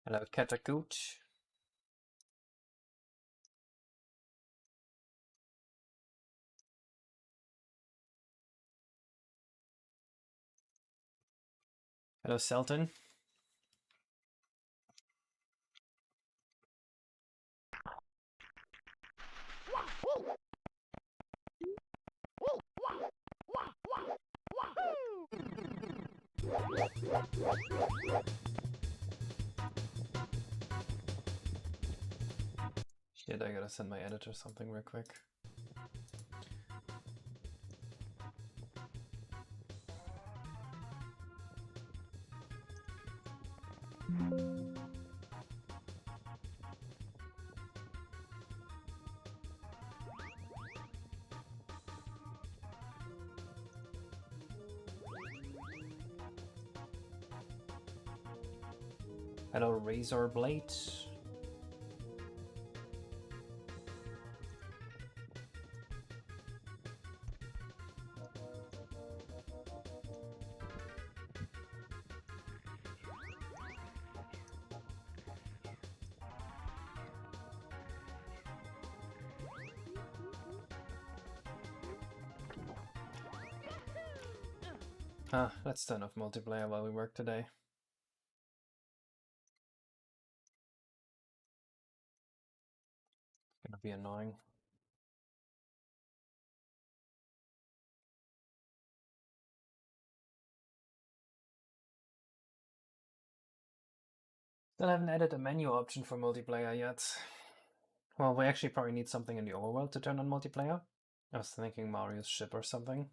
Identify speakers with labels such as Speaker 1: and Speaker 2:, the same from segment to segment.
Speaker 1: Hello, Katakooch. Hello, Selton. Shit, I gotta send my editor something real quick. Hello, Razor Blade. Ah, let's turn off multiplayer while we work today. It's gonna be annoying. Still haven't added a menu option for multiplayer yet. Well, we actually probably need something in the overworld to turn on multiplayer. I was thinking Mario's ship or something.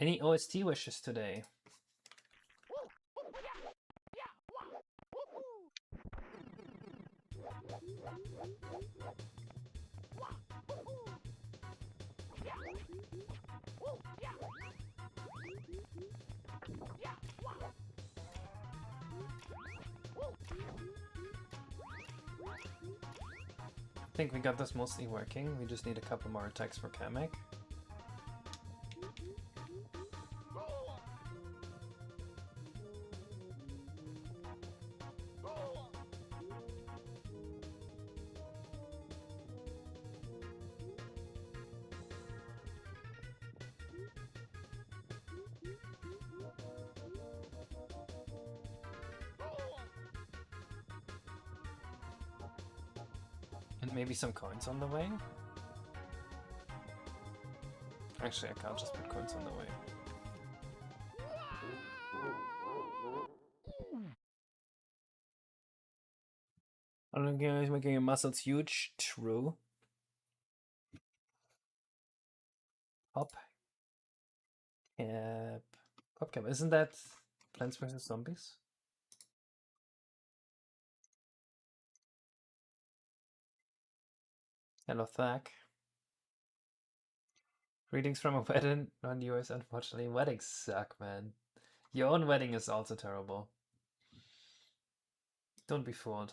Speaker 1: Any OST wishes today? I think we got this mostly working. We just need a couple more attacks for Kamek. And maybe some coins on the way? Actually, I can't just put coins on the way. I don't know, he's making your muscles huge. True. Hop. Yep. PopCap. Isn't that Plants vs. Zombies? Hello, Thak. Greetings from a wedding, not yours, unfortunately. Weddings suck, man. Your own wedding is also terrible. Don't be fooled.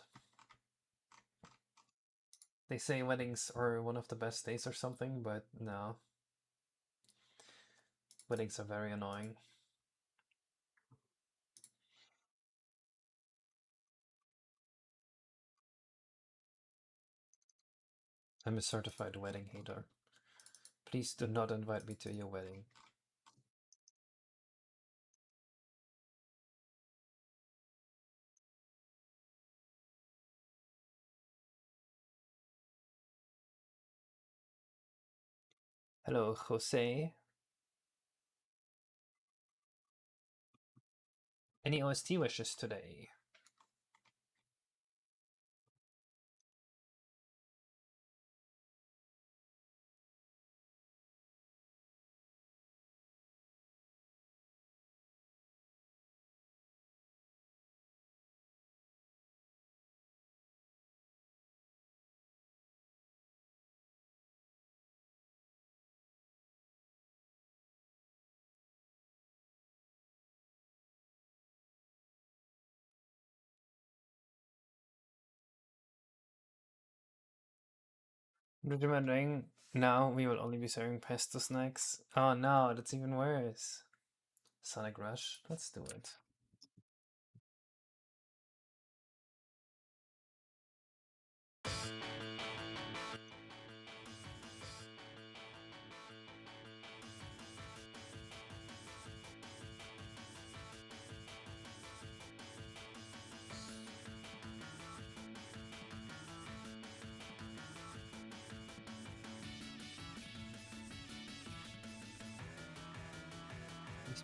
Speaker 1: They say weddings are one of the best days or something, but no. Weddings are very annoying. I'm a certified wedding hater. Please do not invite me to your wedding. Hello, Jose. Any OST wishes today? Remembering now we will only be serving pesto snacks. Oh no, that's even worse. Sonic Rush. Let's do it.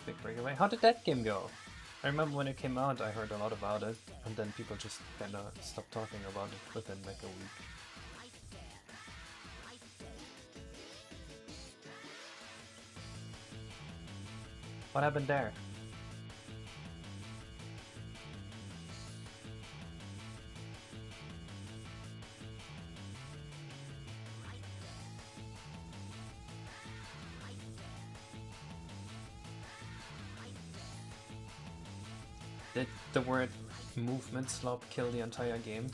Speaker 1: Big Breakaway. How did that game go? I remember when it came out, I heard a lot about it, and then people just kind of stopped talking about it within like a week. What happened there? Did the word movement slop kill the entire game?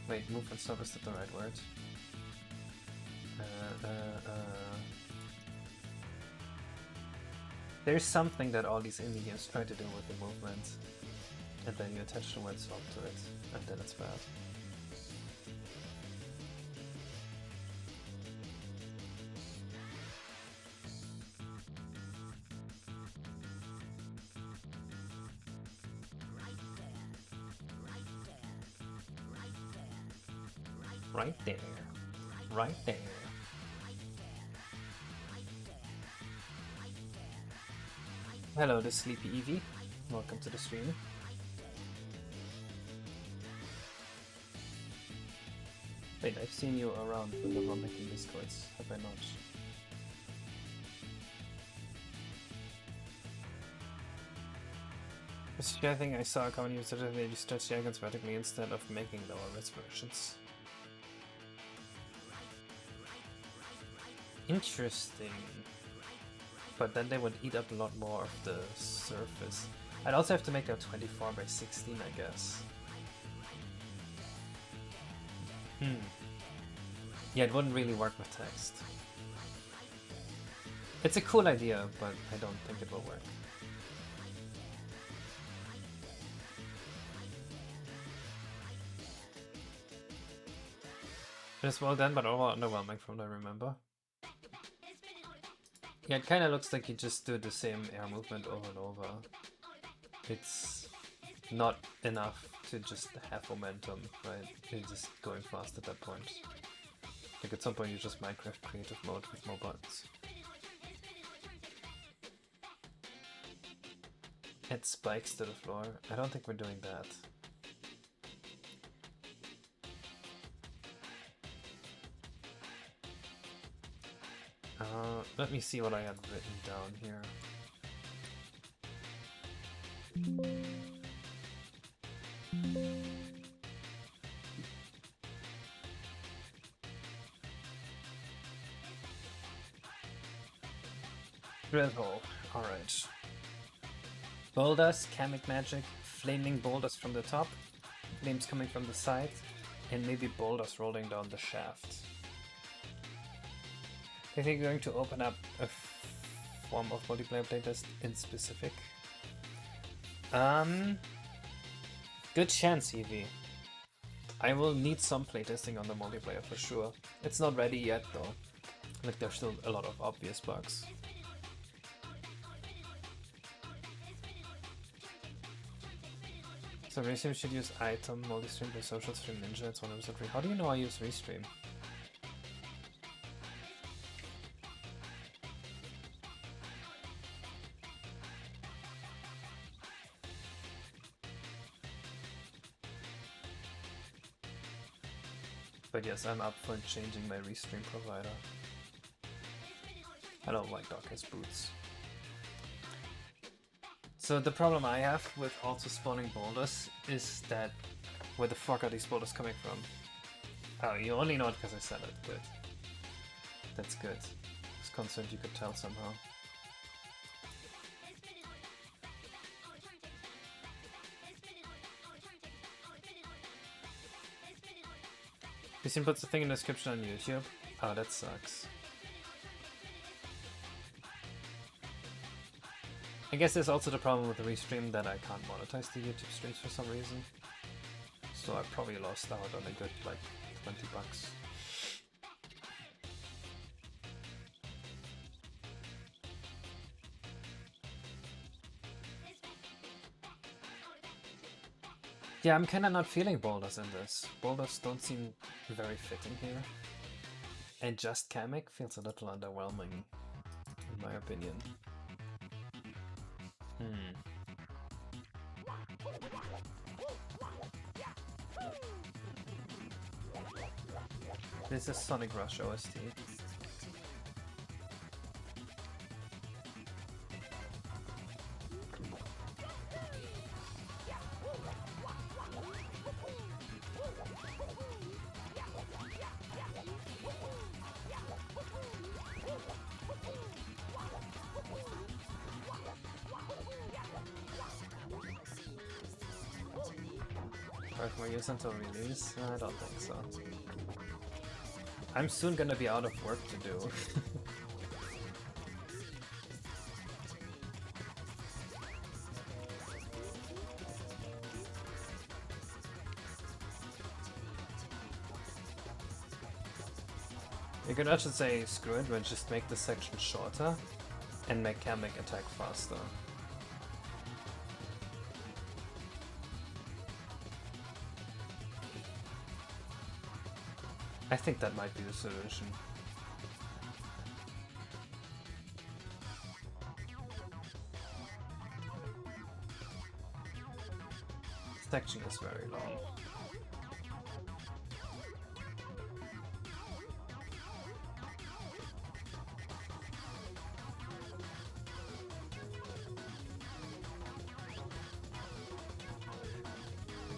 Speaker 1: Wait, movement slop, is that the right word? There's something that all these indie games try to do with the movement, and then you attach the word slop to it, and then it's bad. Right there. Right there. Hello, this Sleepy Eevee. Welcome to the stream. Wait, I've seen you around whenever I'm making Discords, have I not? I think I saw a comment you said that they stretch the icons vertically instead of making lower res versions. Interesting. But then they would eat up a lot more of the surface. I'd also have to make that 24 by 16, I guess. Yeah, it wouldn't really work with text. It's a cool idea, but I don't think it will work. It's well done, but overall underwhelming from what I remember. Yeah, it kind of looks like you just do the same air movement over and over. It's not enough to just have momentum, right? You're just going fast at that point. Like at some point you just Minecraft creative mode with more buttons. Add spikes to the floor. I don't think we're doing that. Let me see what I had written down here. Drill hole. Alright. Boulders, chemic magic, flaming boulders from the top, flames coming from the side, and maybe boulders rolling down the shaft. I think you're going to open up a form of multiplayer playtest in specific. Good chance, Eevee. I will need some playtesting on the multiplayer for sure. It's not ready yet though. Like there's still a lot of obvious bugs. So Restream should use item, multi-stream by social stream ninja, it's 100% free. How do you know I use Restream? But yes, I'm up for changing my Restream provider. I don't like Darkest Boots. So the problem I have with also spawning boulders is that where the fuck are these boulders coming from? Oh, you only know it because I said it. Good. That's good. I was concerned you could tell somehow. Christian puts the thing in the description on YouTube. Oh, that sucks. I guess there's also the problem with the Restream that I can't monetize the YouTube streams for some reason. So I probably lost out on a good like 20 bucks. Yeah, I'm kinda not feeling boulders in this. Boulders don't seem very fitting here. And just Kamek feels a little underwhelming, in my opinion. This is Sonic Rush OST. More years until release? I don't think so. I'm soon gonna be out of work to do. You could actually say screw it, but just make the section shorter and make Kamek attack faster. I think that might be the solution. This section is very long.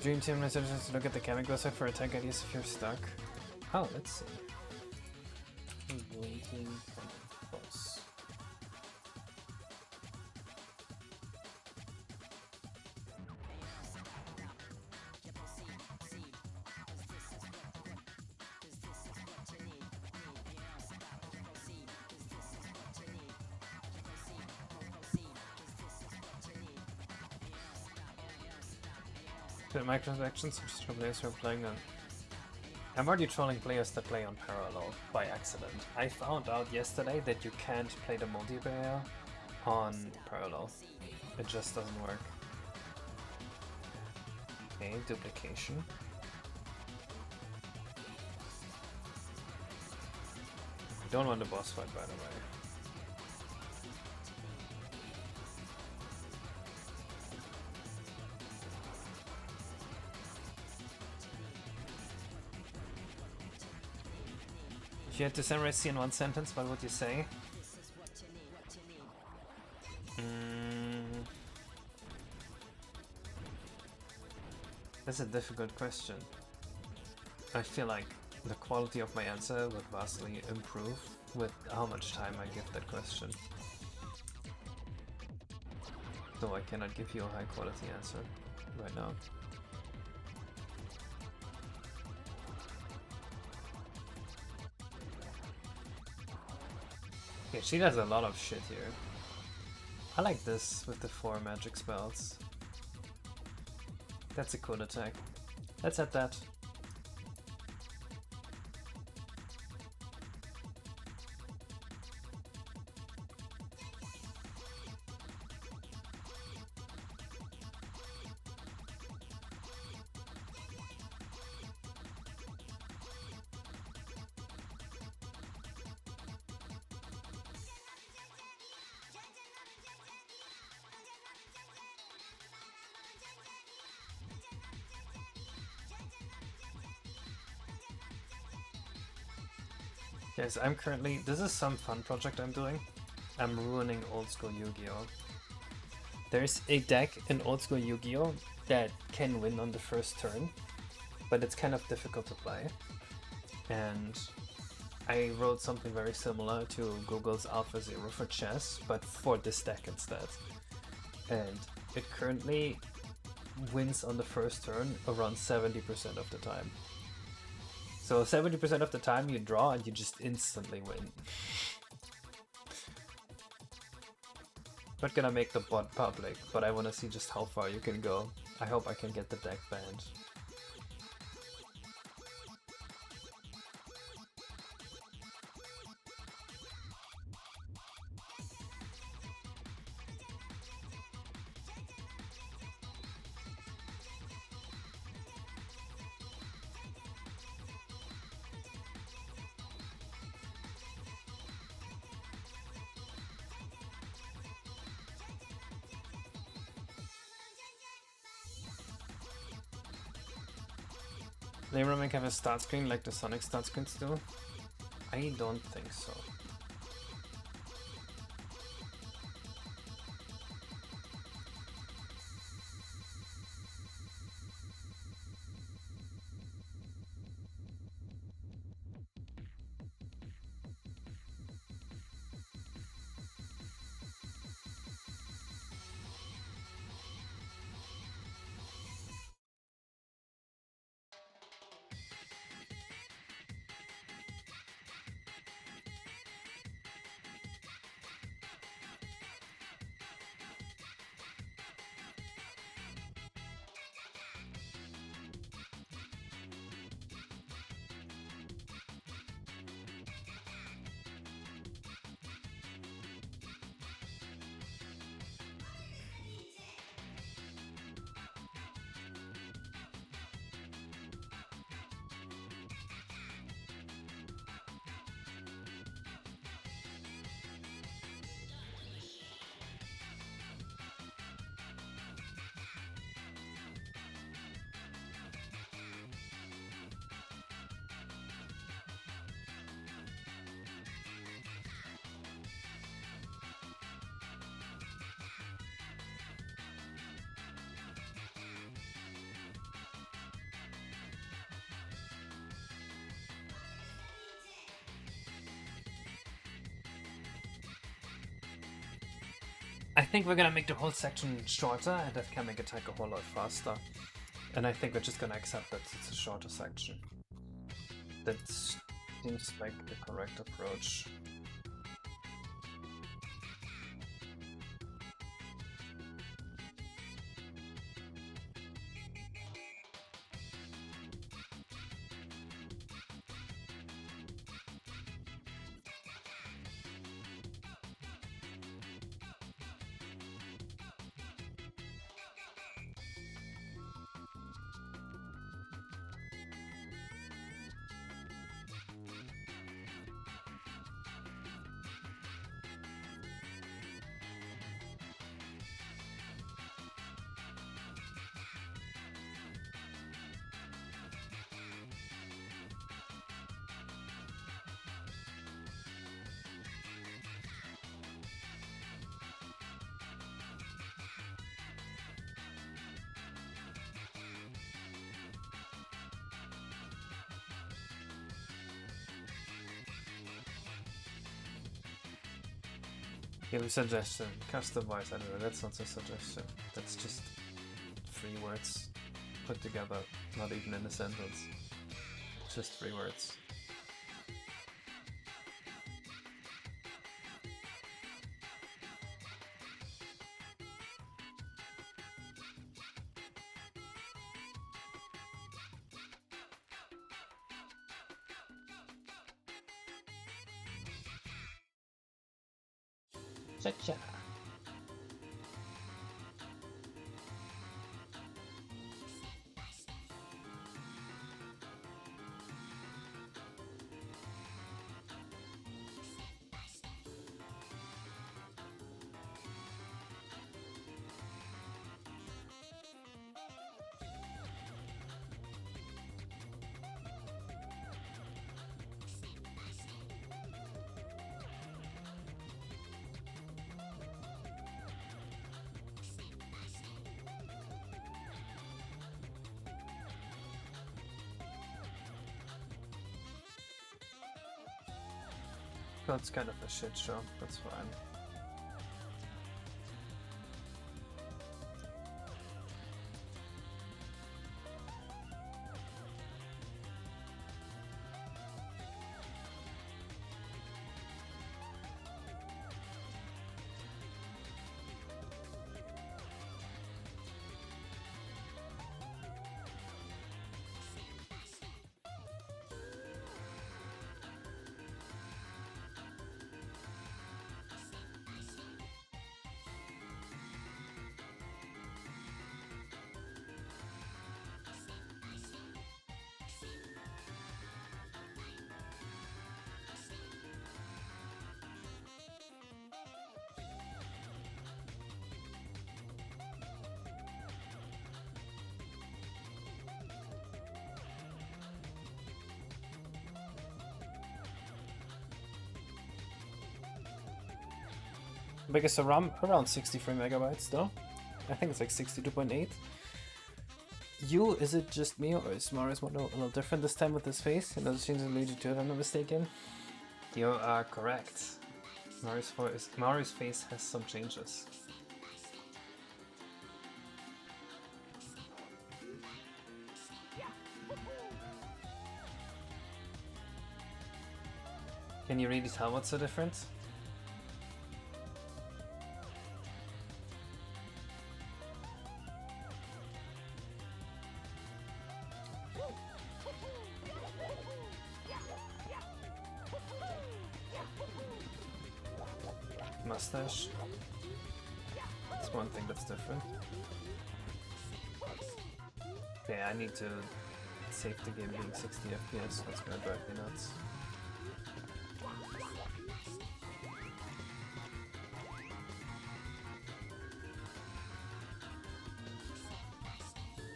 Speaker 1: Dream Team messages to look at the Kamek website for attack ideas if you're stuck. Oh, let's see. Waiting for the boss. The microtransactions, which are players who are playing on. I'm already trolling players that play on parallel by accident. I found out yesterday that you can't play the multiplayer on parallel. It just doesn't work. Okay, duplication. You don't want the boss fight, by the way. If you had to summarize C in one sentence, what would you say? That's a difficult question. I feel like the quality of my answer would vastly improve with how much time I give that question. So I cannot give you a high quality answer right now. Yeah, she does a lot of shit here. I like this with the 4 magic spells. That's a cool attack. Let's add that. Guys, I'm currently... This is some fun project I'm doing. I'm ruining old school Yu-Gi-Oh! There's a deck in old school Yu-Gi-Oh! That can win on the first turn, but it's kind of difficult to play. And I wrote something very similar to Google's AlphaZero for chess, but for this deck instead. And it currently wins on the first turn around 70% of the time. So 70% of the time you draw and you just instantly win. Not gonna make the bot public, but I wanna see just how far you can go. I hope I can get the deck banned. Labramec have a start screen like the Sonic start screens do? I don't think so. I think we're gonna make the whole section shorter, and that can make attack a whole lot faster. And I think we're just gonna accept that it's a shorter section. That seems like the correct approach. Give a suggestion. Customize. I don't know. That's not a suggestion. That's just 3 words put together, not even in a sentence. Just 3 words. Cha-cha. That's kind of a shit show. That's fine. Biggest around 63 megabytes though. I think it's like 62.8. You, is it just me or is Marius one a little different this time with his face? It doesn't change the Luigi too, if I'm not mistaken. You are correct. Marius' face has some changes. Can you really tell what's so different? Mustache. That's one thing that's different. Okay, I need to save the game being 60 FPS, that's gonna drive me nuts.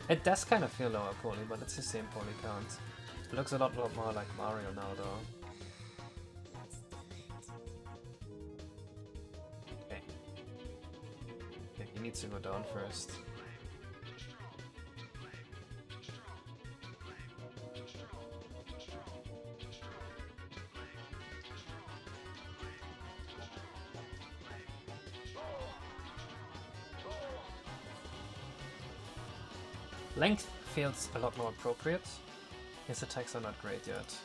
Speaker 1: It does kind of feel lower poly, but it's the same poly count. It looks a lot more like Mario now though. Okay. Okay, he needs to go down first. Length feels a lot more appropriate. His attacks are not great yet.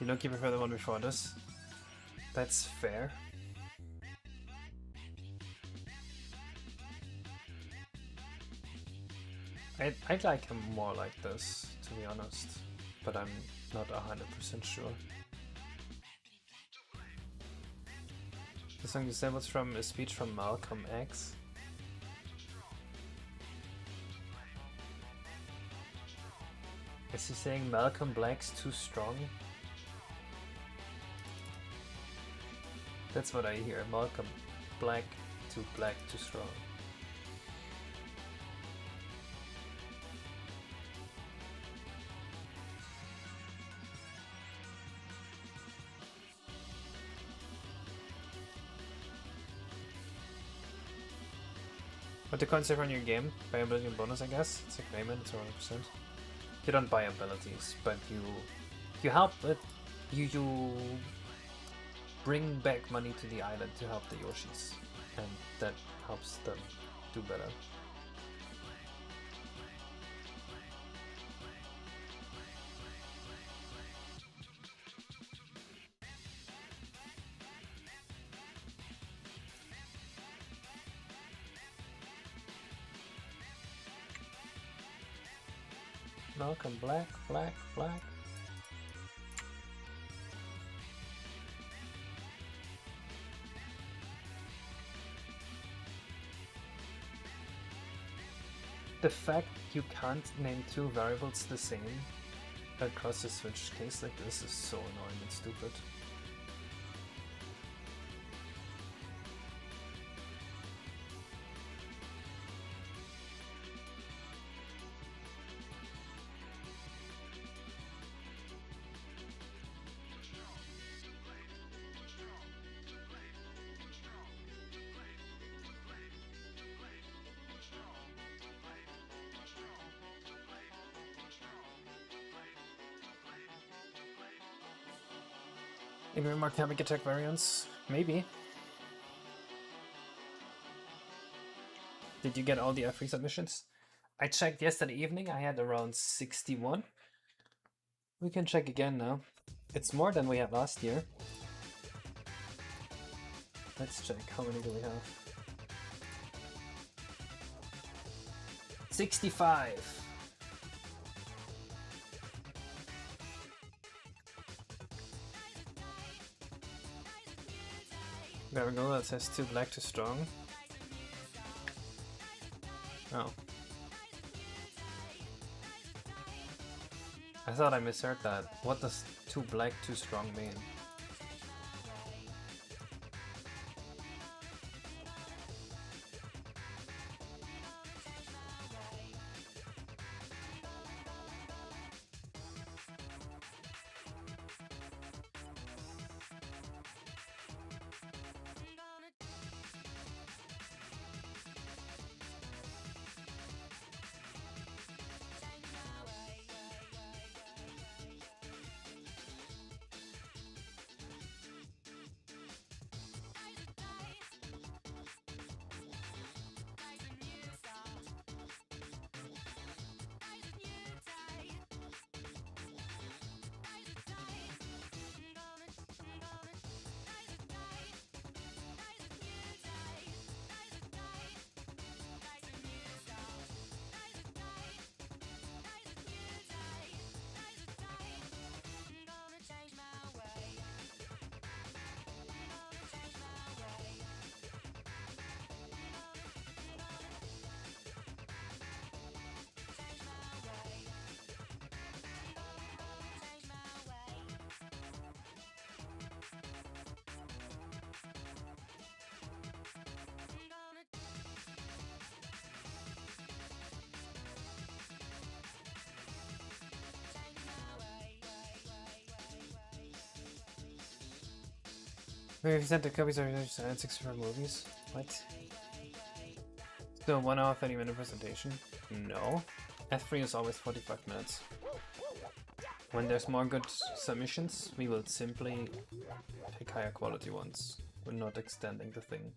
Speaker 1: You don't prefer the one before this? That's fair. I'd like him more like this, to be honest, but I'm not 100% sure. The song you said was from a speech from Malcolm X. Is he saying Malcolm Black's too strong? That's what I hear. Malcolm Black, too strong. What the concept on your game? Buy ability and bonus, I guess. It's like payment, it's 100%. You don't buy abilities, but you help it. You bring back money to the island to help the Yoshis, and that helps them do better. Malcolm Black. The fact you can't name two variables the same across a Switch case like this is so annoying and stupid. Maybe more comic attack variants? Maybe. Did you get all the F3 submissions? I checked yesterday evening, I had around 61. We can check again now. It's more than we had last year. Let's check, how many do we have? 65! There we go, that says too black, too strong. Oh. I thought I misheard that. What does too black, too strong mean? Maybe sent the copies of United 64 movies. What? Still 1 hour 30-minute presentation? No. F3 is always 45 minutes. When there's more good submissions, we will simply pick higher quality ones. We're not extending the thing.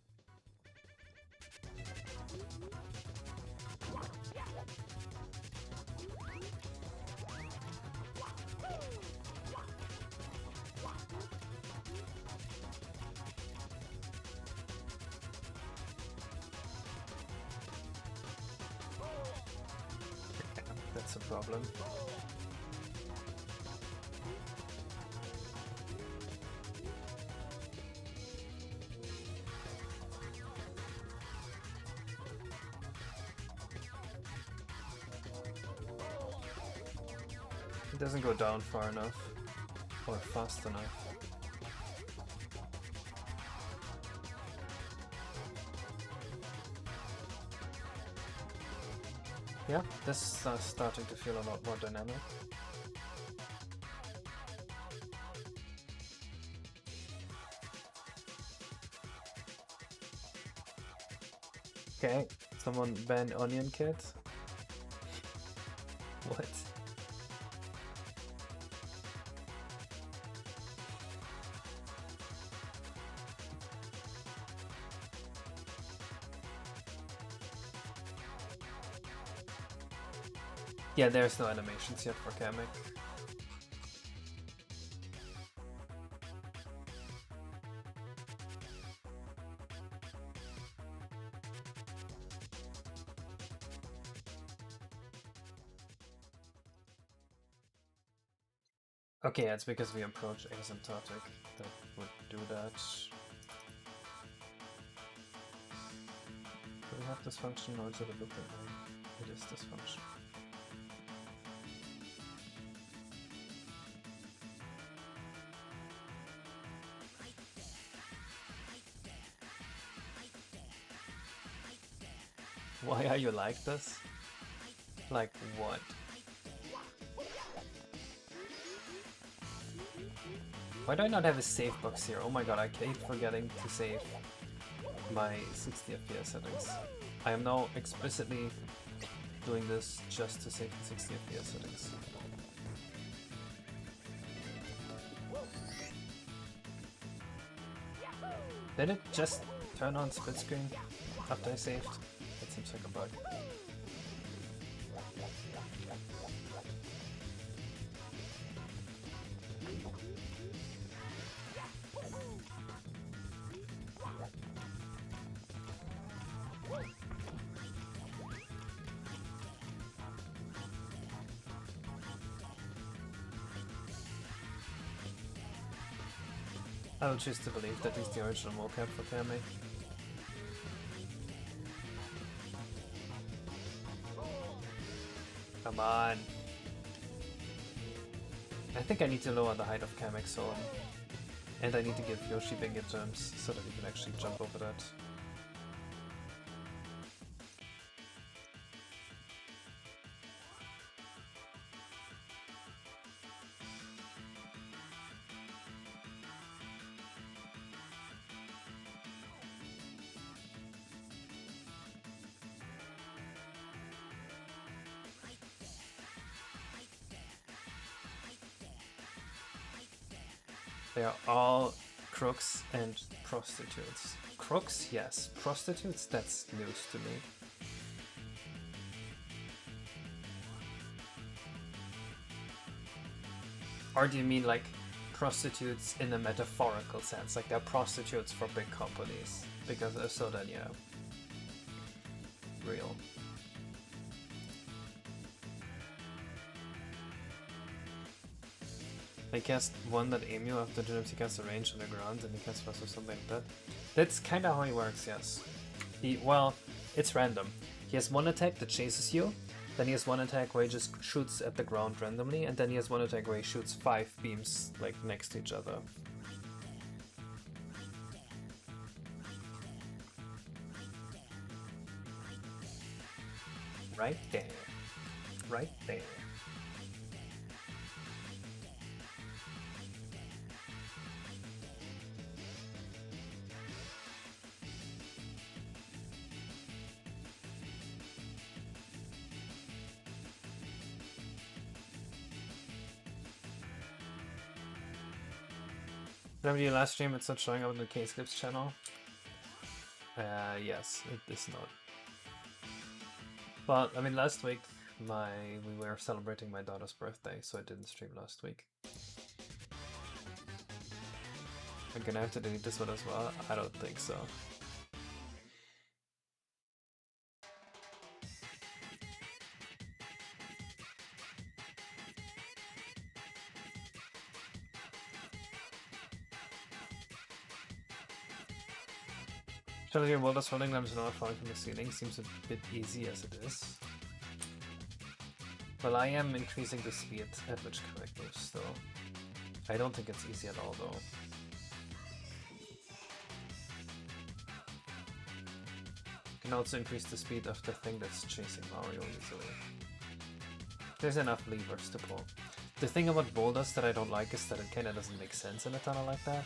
Speaker 1: That's a problem. It doesn't go down far enough or fast enough. Yeah, this is starting to feel a lot more dynamic. Okay, someone ban Onion Kid? What? Yeah, there's no animations yet for Kamek. Okay, it's because we approach asymptotic that would do that. Do we have this function or is it a looping one? It is this function. Why are you like this? Like what? Why do I not have a save box here? Oh my god, I keep forgetting to save my 60 FPS settings. I am now explicitly doing this just to save the 60 FPS settings. Did it just turn on split screen after I saved? That seems like a bug. I will choose to believe that is the original mocap for Kami. Come on! I think I need to lower the height of Kamek's zone. And I need to give Yoshi bigger jumps so that he can actually jump over that. They are all crooks and prostitutes. Crooks, yes. Prostitutes, that's news to me. Or do you mean like prostitutes in a metaphorical sense? Like they're prostitutes for big companies? Because if so, then yeah. Real. I cast one that Emu after Gyms, he casts a range on the ground and he casts fast or something like that. That's kinda how he works, yes. Well, it's random. He has one attack that chases you, then he has one attack where he just shoots at the ground randomly, and then he has one attack where he shoots 5 beams like next to each other. Right there. Right there. Remember your last stream, it's not showing up on the K-Scripts channel? Yes, it is not. But, I mean, last week we were celebrating my daughter's birthday, so I didn't stream last week. I'm gonna have to delete this one as well? I don't think so. Shall your world is falling lamps not falling from the ceiling seems a bit easy as it is. Well, I am increasing the speed at which Kamek moves, though. I don't think it's easy at all, though. You can also increase the speed of the thing that's chasing Mario easily. There's enough levers to pull. The thing about boulders that I don't like is that it kinda doesn't make sense in a tunnel like that.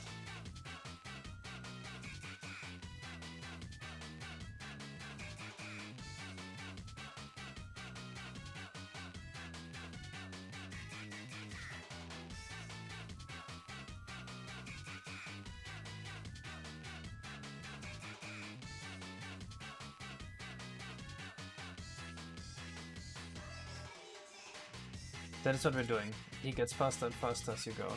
Speaker 1: That is what we're doing. He gets faster and faster as you go.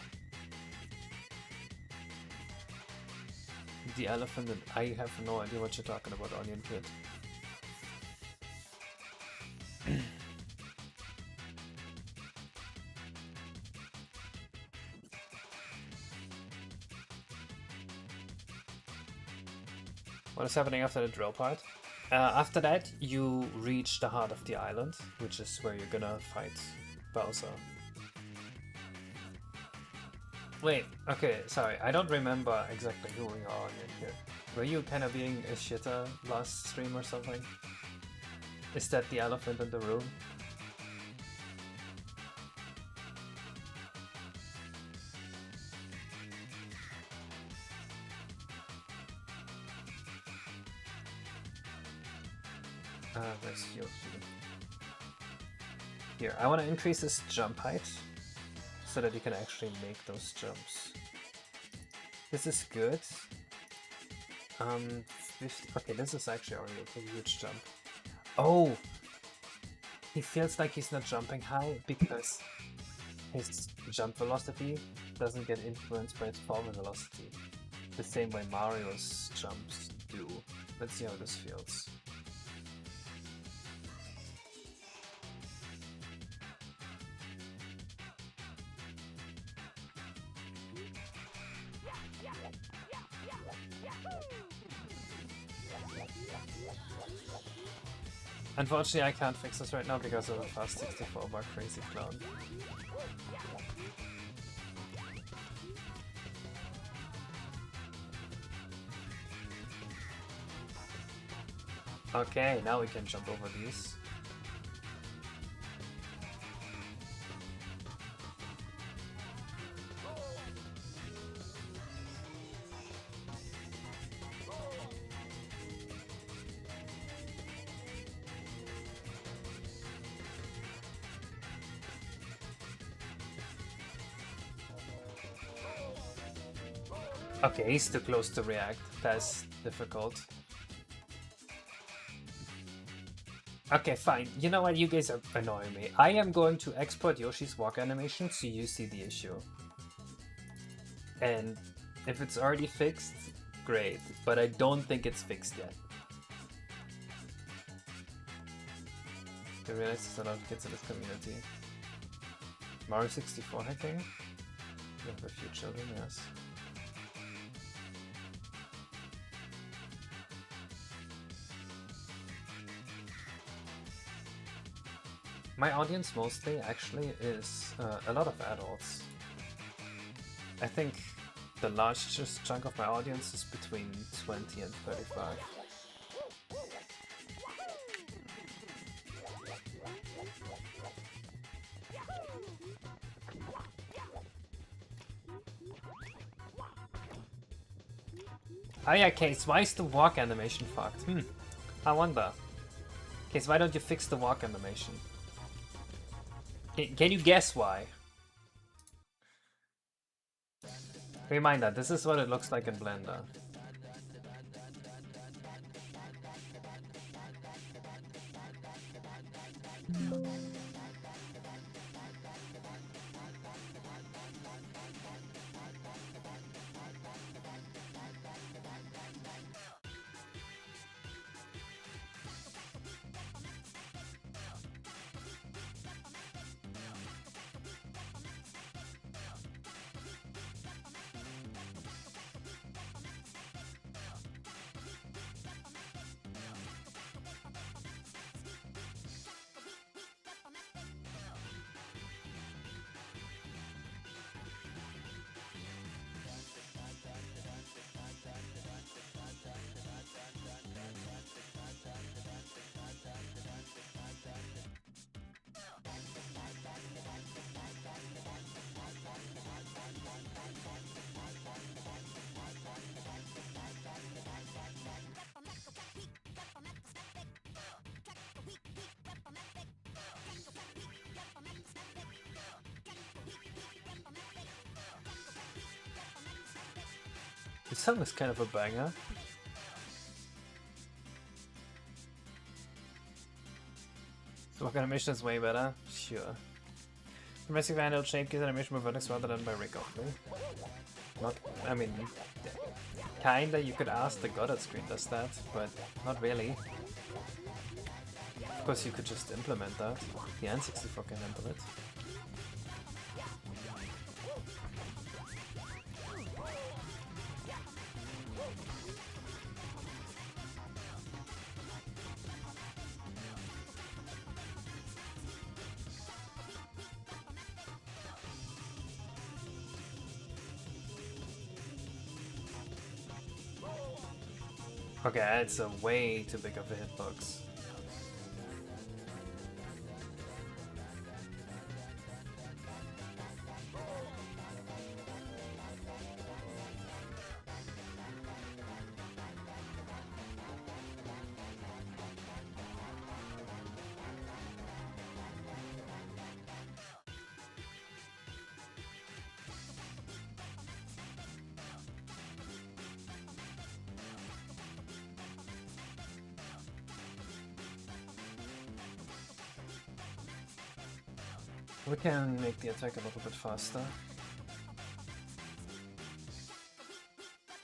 Speaker 1: The elephant and I have no idea what you're talking about, Onion Kid. What is happening after the drill part? After that, you reach the heart of the island, which is where you're gonna fight Bowser. Wait, okay, sorry, I don't remember exactly who we are in here. Were you kind of being a shitter last stream or something? Is that the elephant in the room? Where's Yoshi? Here, I want to increase his jump height so that you can actually make those jumps. This is good. 50, okay, this is actually already a huge jump. Oh! He feels like he's not jumping high because his jump velocity doesn't get influenced by its fall velocity. The same way Mario's jumps do. Let's see how this feels. Unfortunately, I can't fix this right now because of a fast 64 bar crazy clown. Okay, now we can jump over these. Okay, he's too close to react. That's difficult. Okay, fine. You know what? You guys are annoying me. I am going to export Yoshi's walk animation so you see the issue. And if it's already fixed, great. But I don't think it's fixed yet. I realize there's a lot of kids in this community. Mario 64 hacking? You have a few children, yes. My audience mostly actually is a lot of adults. I think the largest chunk of my audience is between 20 and 35. Oh yeah, Case, why is the walk animation fucked? I wonder. Case, why don't you fix the walk animation? Can you guess why? Reminder, this is what it looks like in Blender. This song is kind of a banger. So Rock animation is way better? Sure. Progressive handheld shape gives animation by vertex rather than by Rick Ockley. Not, I mean, kinda, you could ask the Goddard screen does that, but not really. Of course you could just implement that. The N64 can handle it. Okay, it's a way too big of a hitbox. We can make the attack a little bit faster.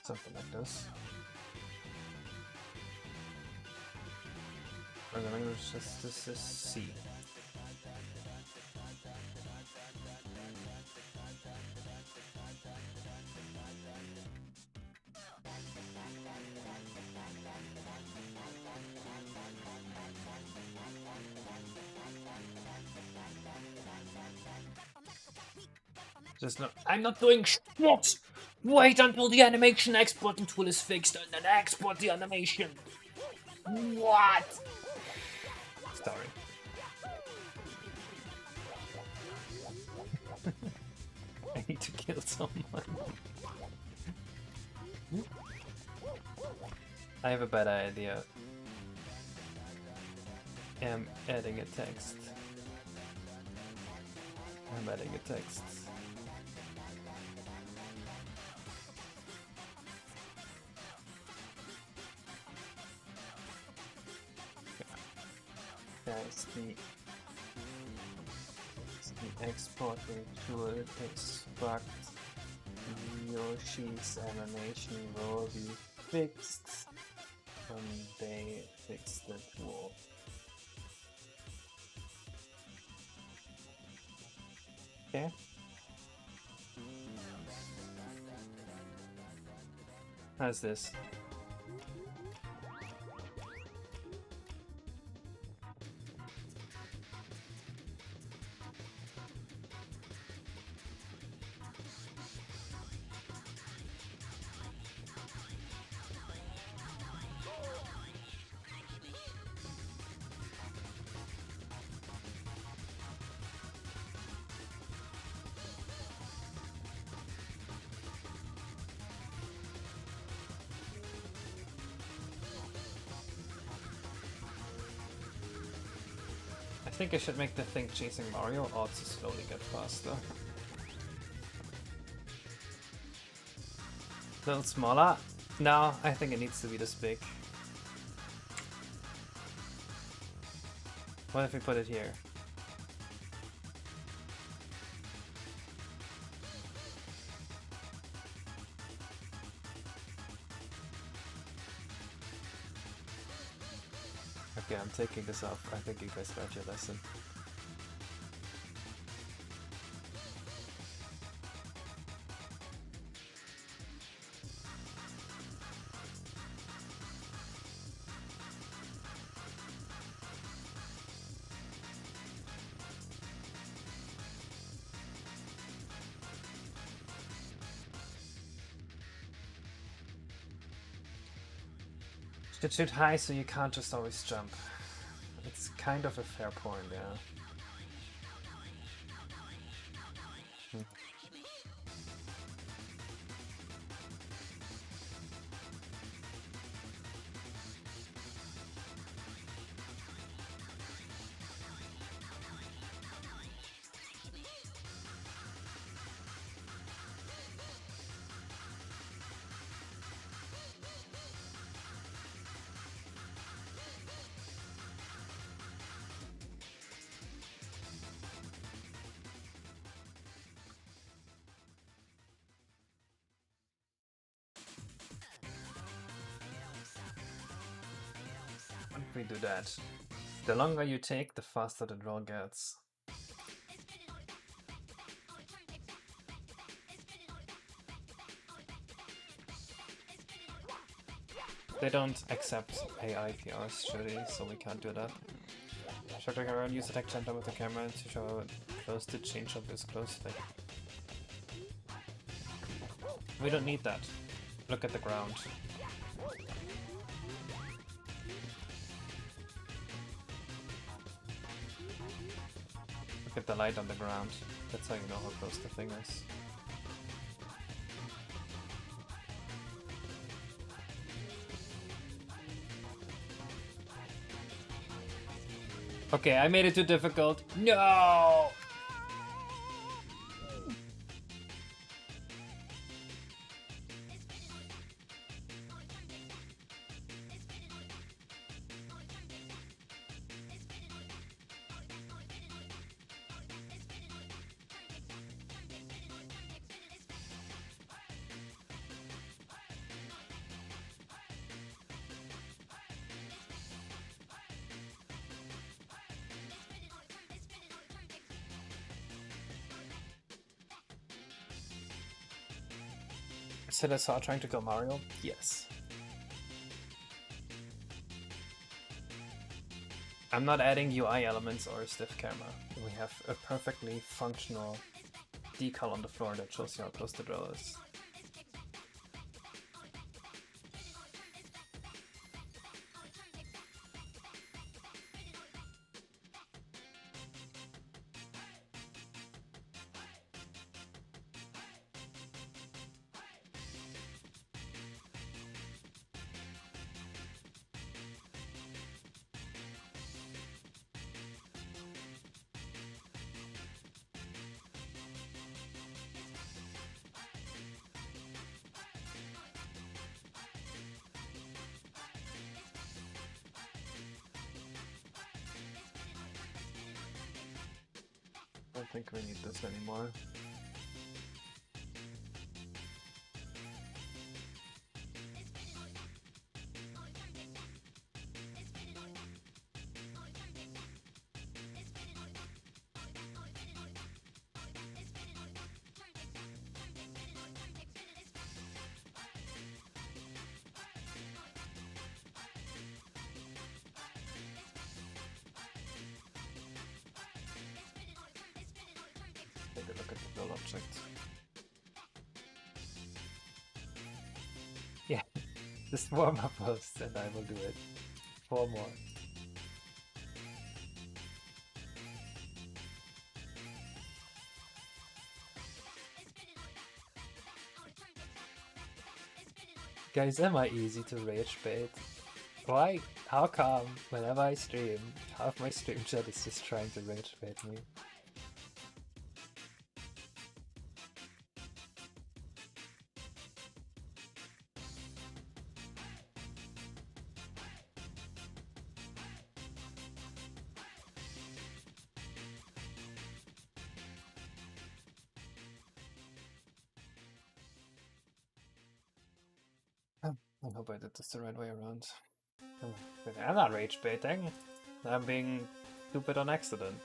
Speaker 1: Something like this. Programming language, this is C. Just no, I'm not doing shit! Wait until the animation exporting tool is fixed and then export the animation! What? Sorry. I need to kill someone. I have a better idea. I'm adding a text. I'm adding a text. That's the exporting tool extract Yoshi's animation will be fixed when they fix the tool. Okay. How's this? I think I should make the thing chasing Mario or to slowly get faster. little smaller? No, I think it needs to be this big. What if we put it here? Okay, I'm taking this off. I think you guys learned your lesson. Should shoot high so you can't just always jump. It's kind of a fair point, yeah. We do that. The longer you take, the faster the draw gets. They don't accept AI PRs, Shuri, so we can't do that. Shutter camera, use attack center with the camera to show close to change of this closely. We don't need that. Look at the ground. Look at the light on the ground. That's how you know how close the thing is. Okay, I made it too difficult. No! Is I saw trying to kill Mario? Yes. I'm not adding UI elements or a stiff camera. We have a perfectly functional decal on the floor that shows you how close the drill is. I don't think we need this anymore. Take a look at the build object. Yeah, just warm up first and I will do it. 4 more. Guys, am I easy to rage bait? Why? How come whenever I stream, half my stream chat is just trying to rage bait me? I hope I did this the right way around. I'm not rage baiting. I'm being stupid on accident.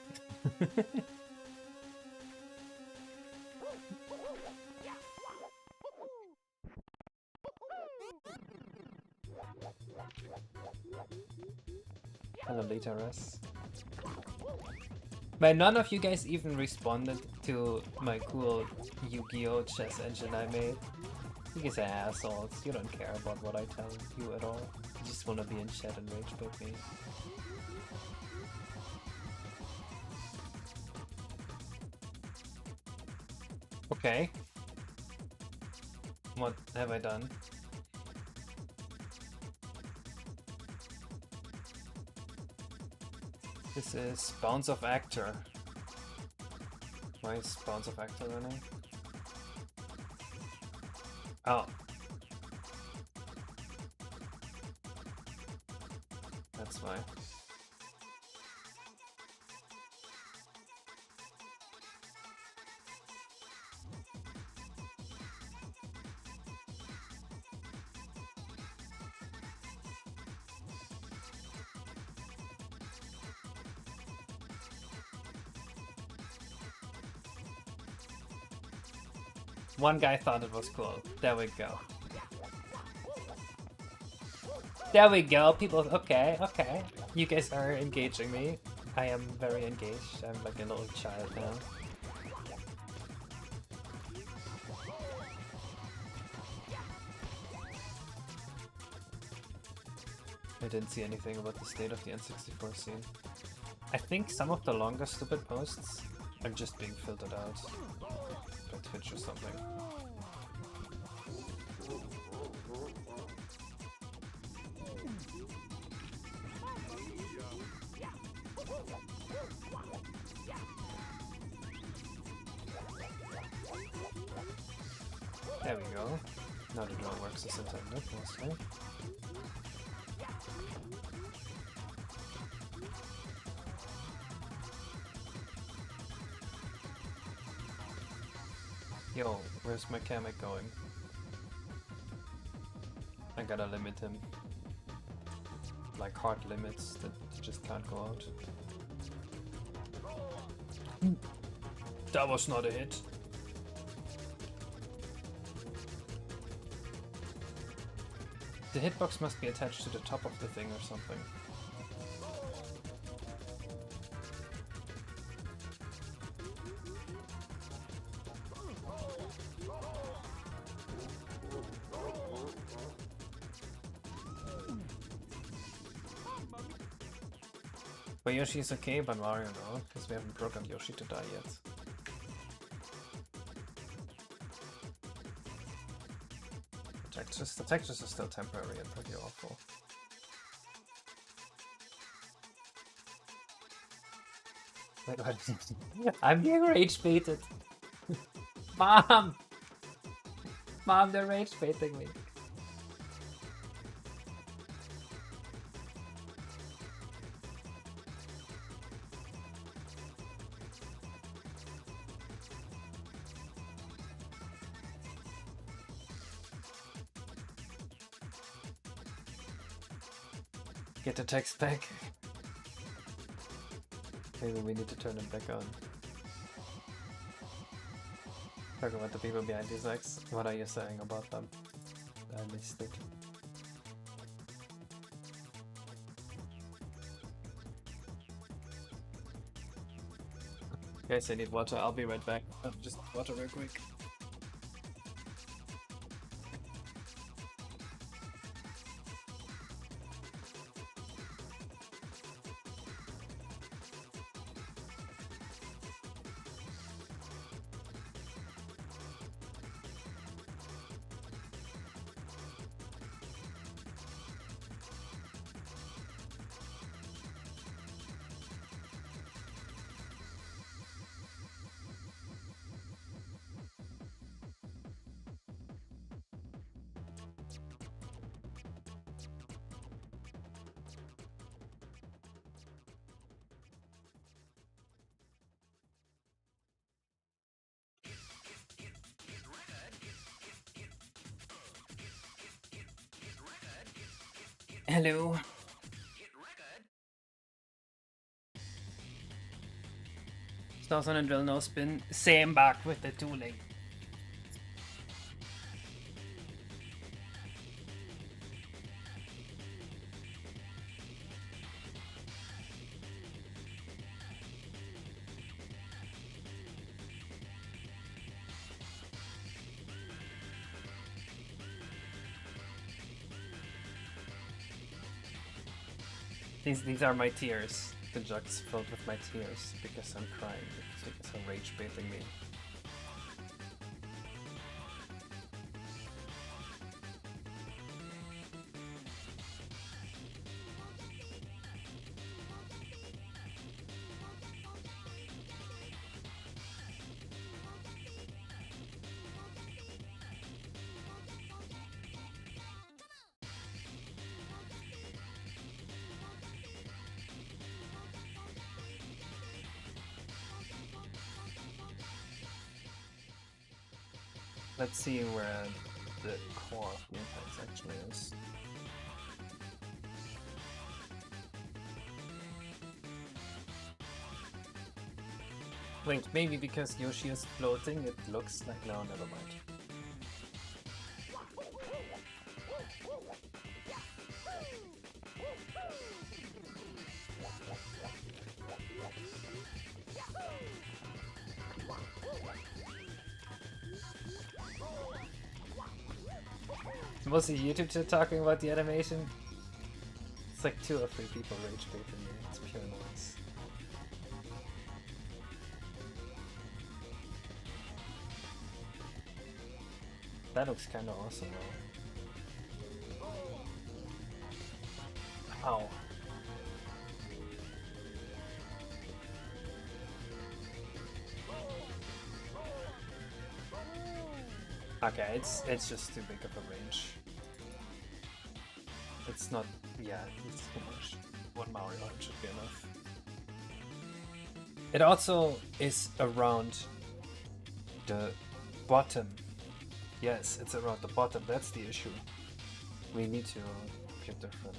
Speaker 1: Hello, Litaras. But none of you guys even responded to my cool Yu-Gi-Oh! Chess engine I made. You guys are assholes. You don't care about what I tell you at all. You just wanna be in chat and rage bait me. Okay. What have I done? This is Bounce of Actor. Why is Bounce of Actor running? Oh. That's why. One guy thought it was cool. There we go. There we go. People, okay, okay. You guys are engaging me. I am very engaged. I'm like a little child now. I didn't see anything about the state of the N64 scene. I think some of the longer stupid posts are just being filtered out by Twitch or something. There we go. Now the drone works as intended, mostly. Yo, where's my Kamek going? I gotta limit him. Like hard limits that just can't go out. That was not a hit. The hitbox must be attached to the top of the thing or something. But Yoshi is okay, but Mario no, because we haven't programmed Yoshi to die yet. The textures are still temporary and pretty awful. Wait, what? I'm being rage baited. Mom! Mom, they're rage baiting me. Get the text back. Maybe we need to turn them back on. Talk about the people behind these eggs. What are you saying about them? I missed it. Guys, I need water. I'll be right back. Just water real quick. Hello. 1000 and drill no spin. Same back with the tooling. These are my tears. The jug's filled with my tears because I'm crying, because I'm rage baiting me. Let's see where the core of the impacts actually is. Wait, maybe because Yoshi is floating, it looks like... No, never mind. Was a YouTube talking about the animation? It's like 2 or 3 people rage baiting me. It's pure noise. That looks kinda awesome though. Ow. Okay, it's just too big of a range. It's not... yeah, it's too much. 1 Mario Heart should be enough. It also is around the bottom. Yes, it's around the bottom, that's the issue. We need to get different.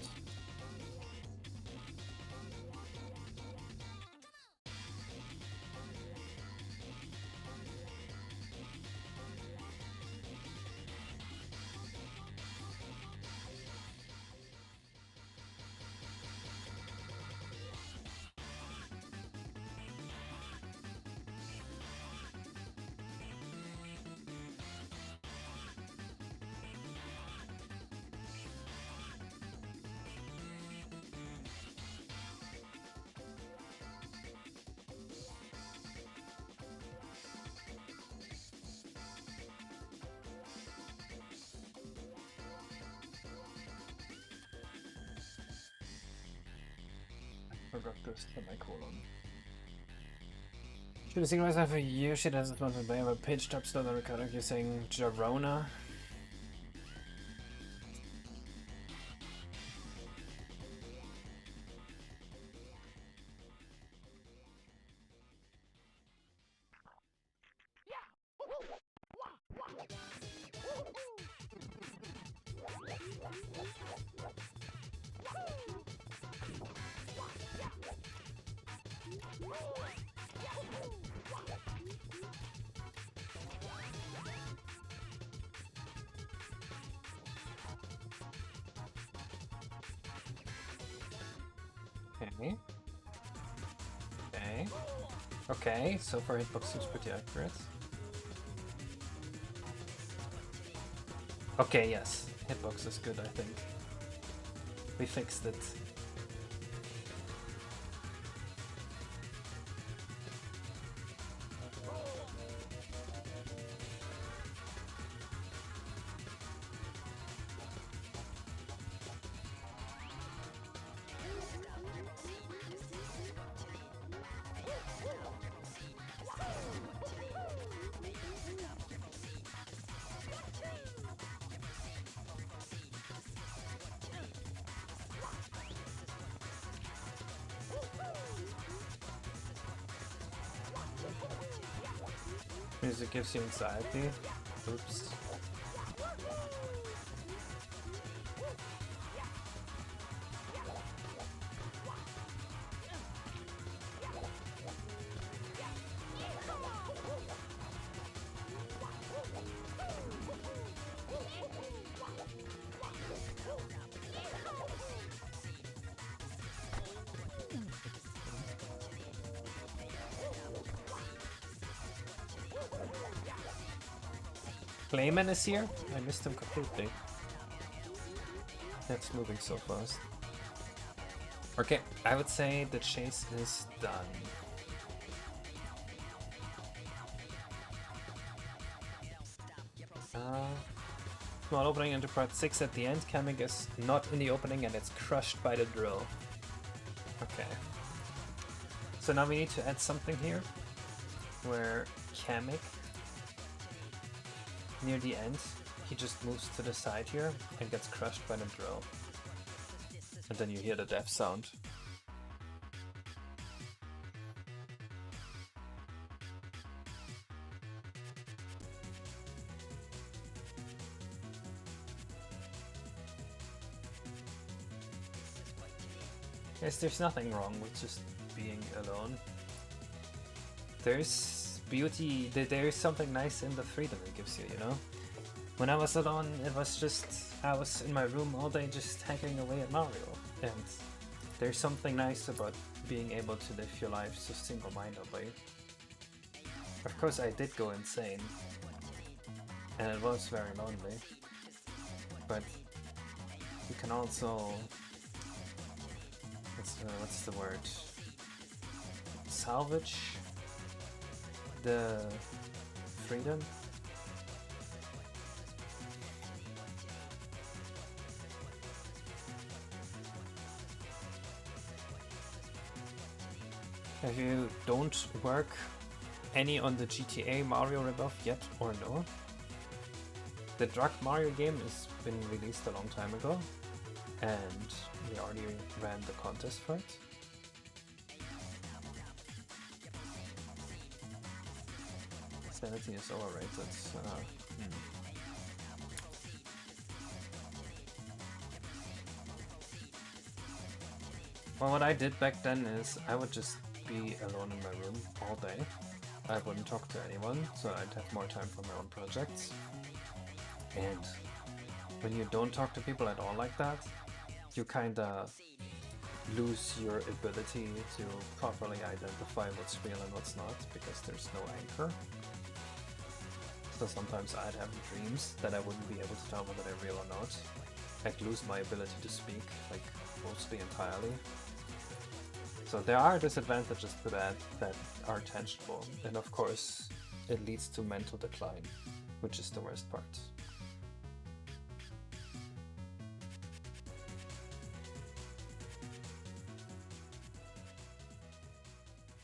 Speaker 1: Forgot to semicolon. Should have synchronized that for years. She doesn't want to play, but pitched up still on recording. You're saying Jarona. Okay. Okay. Okay, so far hitbox seems pretty accurate. Okay, yes. Hitbox is good, I think. We fixed it. Music gives you anxiety. Oops. Clayman is here? I missed him completely. That's moving so fast. Okay, I would say the chase is done. Small opening into part 6 at the end. Kamek is not in the opening and it's crushed by the drill. Okay. So now we need to add something here where Kamek, near the end, he just moves to the side here and gets crushed by the drill. And then you hear the death sound. Yes, there's nothing wrong with just being alone. There's beauty, there is something nice in the freedom it gives you, you know? When I was alone, it was just, I was in my room all day just hacking away at Mario. And there's something nice about being able to live your life so single-mindedly. Of course I did go insane. And it was very lonely. But you can also... what's the word? Salvage the freedom? If you don't work any on the GTA Mario ripoff yet or no, the Drug Mario game has been released a long time ago, and we already ran the contest for it. Sanity is overrated. Well, what I did back then is I would just be alone in my room all day. I wouldn't talk to anyone, so I'd have more time for my own projects. And when you don't talk to people at all like that, you kinda lose your ability to properly identify what's real and what's not, because there's no anchor. So sometimes I'd have dreams that I wouldn't be able to tell whether they're real or not. I'd lose my ability to speak, like, mostly entirely. So there are disadvantages to that are tangible, and of course it leads to mental decline, which is the worst part.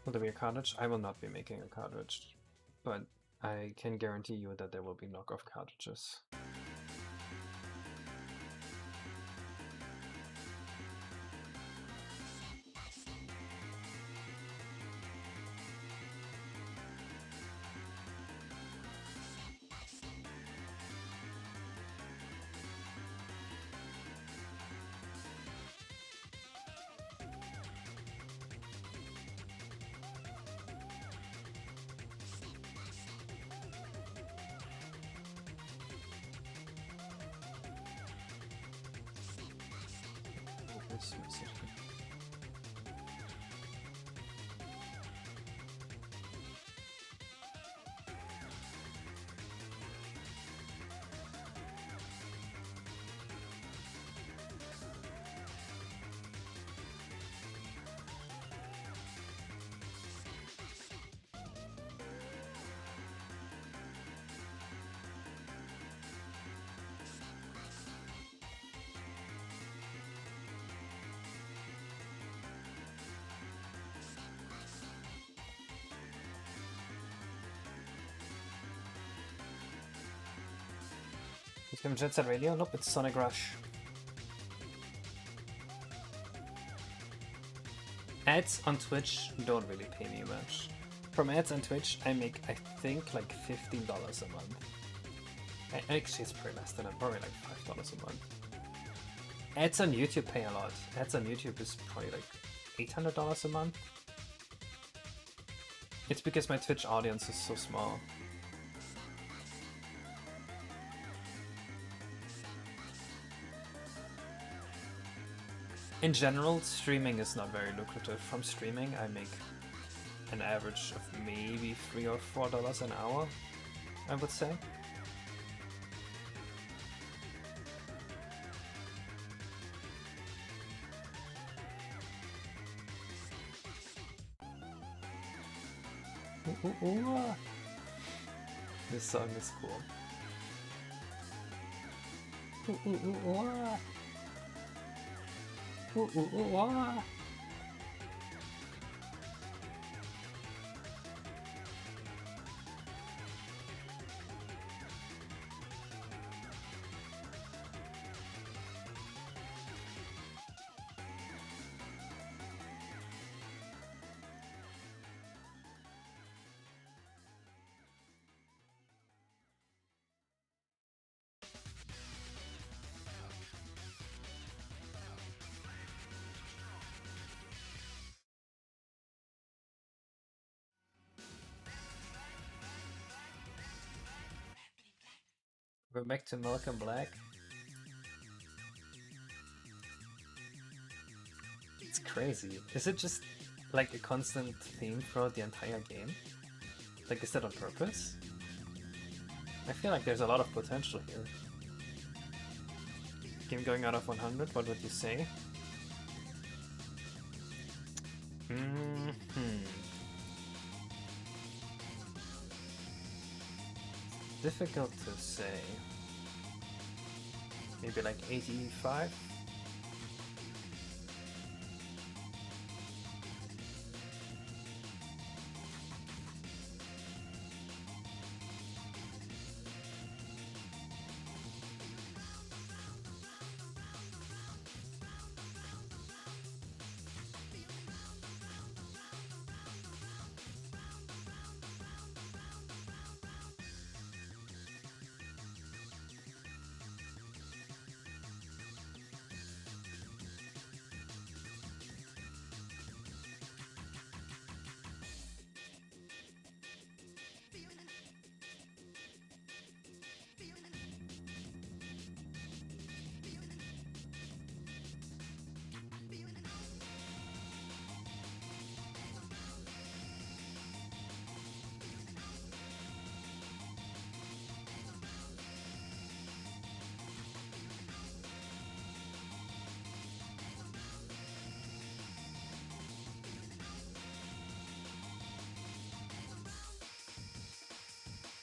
Speaker 1: Will there be a cartridge? I will not be making a cartridge, but I can guarantee you that there will be knockoff cartridges. Is it Jet Set Radio? Nope, it's Sonic Rush. Ads on Twitch don't really pay me much. From ads on Twitch, I make, I think, like $15 a month. Actually, it's pretty less than that, probably like $5 a month. Ads on YouTube pay a lot. Ads on YouTube is probably like $800 a month. It's because my Twitch audience is so small. In general, streaming is not very lucrative. From streaming, I make an average of maybe $3 or $4 an hour, I would say. ooh, ooh, ah. This song is cool. Ooh, ooh, ooh, ooh, ah. Ooh, ooh, ooh, ah. We're back to Malcolm Black. It's crazy. Is it just like a constant theme throughout the entire game? Like, is that on purpose? I feel like there's a lot of potential here. Game going out of 100, what would you say? Difficult to say. Maybe like 85?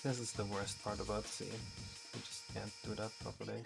Speaker 1: This is the worst part about C. You just can't do that properly.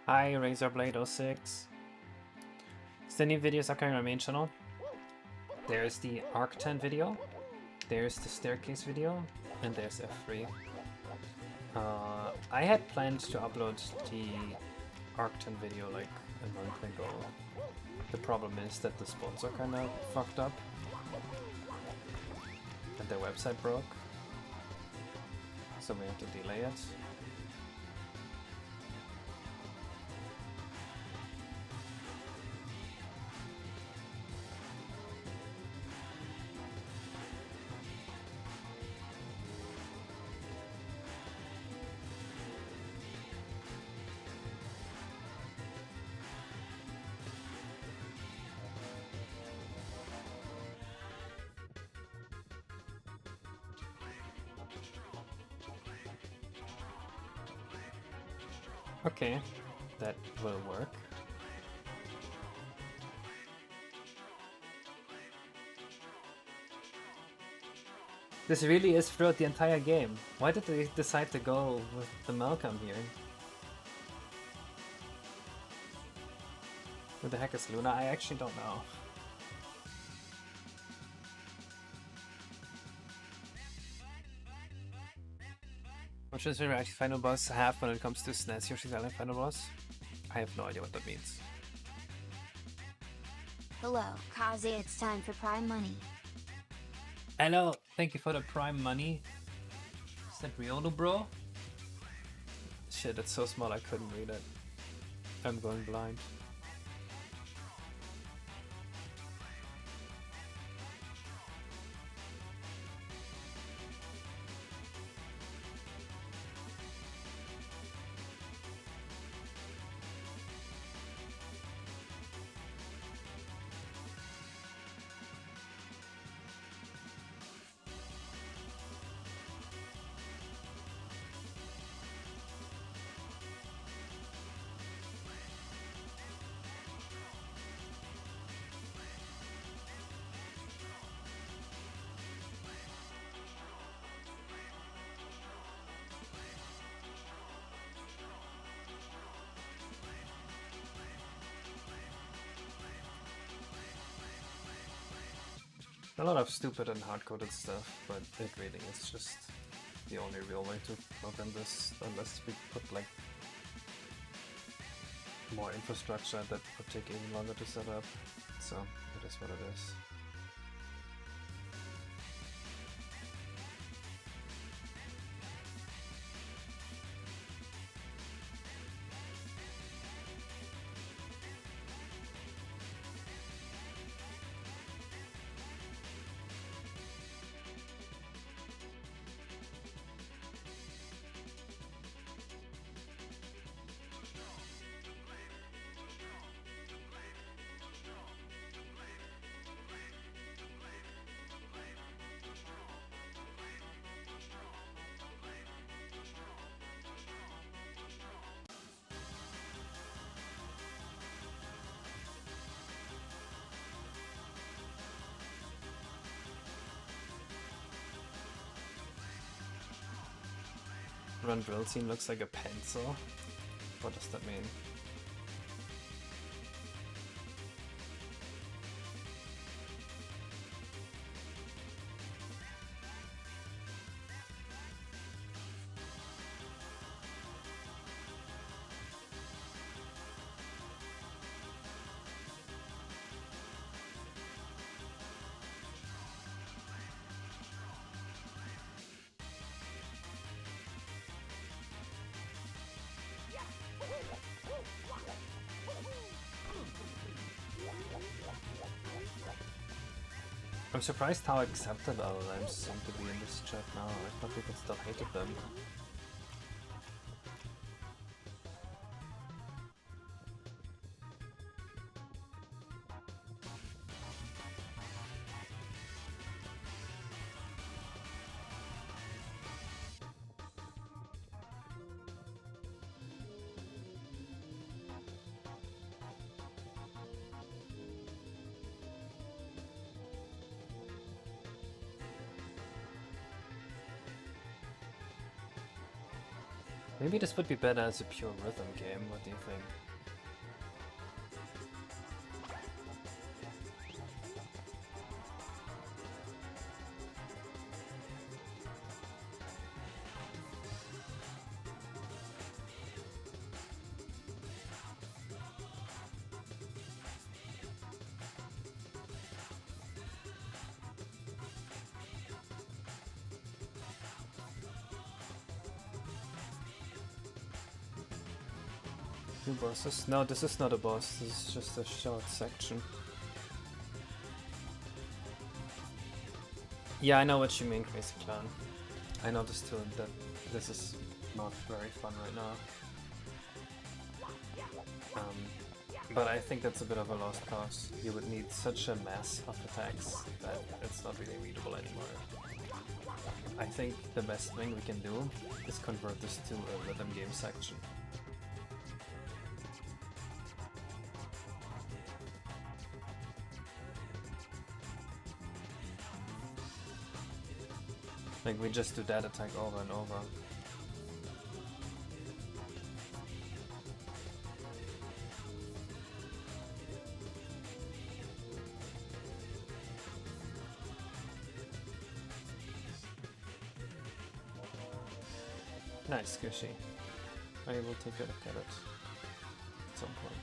Speaker 1: Hi, Razorblade06. Standing videos are coming on my main channel. There's the Arctan video, there's the Staircase video, and there's F3. I had planned to upload the Arctan video like a month ago. The problem is that the sponsor kinda fucked up and their website broke, so we had to delay it. Okay, that will work. This really is throughout the entire game. Why did they decide to go with the Malcolm here? Who the heck is Luna? I actually don't know. Which is your actually final boss have when it comes to SNES Yoshi's Island final boss? I have no idea what that means.
Speaker 2: Hello, Kaze, it's time for Prime Money.
Speaker 1: Hello, thank you for the Prime Money. Is that Riono, bro? Shit, it's so small I couldn't read it. I'm going blind. A lot of stupid and hard-coded stuff, but it really is just the only real way to program this, unless we put like more infrastructure that would take even longer to set up. So it is what it is. Run drill scene looks like a pencil. What does that mean? I'm surprised how accepted LLMs seem to be in this chat now. I thought people still hated them. Maybe this would be better as a pure rhythm game, what do you think? Two bosses? No, this is not a boss, this is just a short section. Yeah, I know what you mean, Crazy Clan. I noticed too that this is not very fun right now. But I think that's a bit of a lost cause. You would need such a mass of attacks that it's not really readable anymore. I think the best thing we can do is convert this to a rhythm game section. Like we just do that attack over and over. Nice, Squishy. I will take a look at it at some point.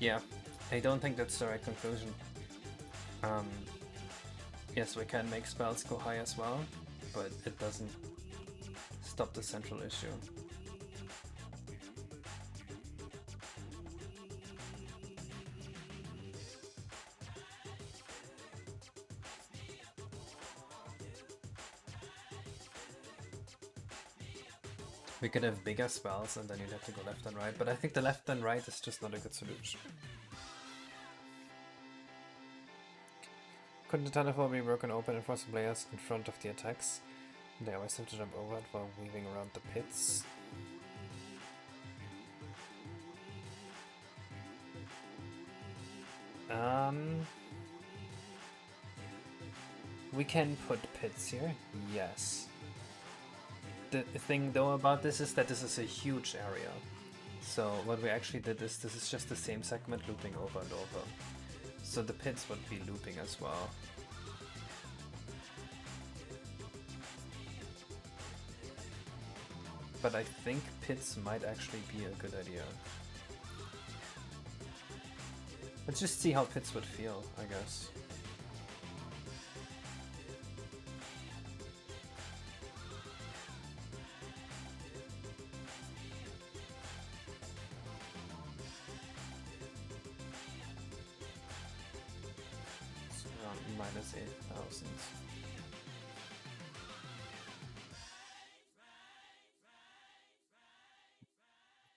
Speaker 1: Yeah, I don't think that's the right conclusion. Yes, we can make spells go high as well, but it doesn't stop the central issue. We could have bigger spells and then you'd have to go left and right, but I think the left and right is just not a good solution. Couldn't the tunnel be broken open and force the players in front of the attacks? They always have to jump over it while weaving around the pits. We can put pits here, yes. The thing though about this is that this is a huge area. So what we actually did is this is just the same segment looping over and over. So the pits would be looping as well. But I think pits might actually be a good idea. Let's just see how pits would feel, I guess. It's around minus 8,000.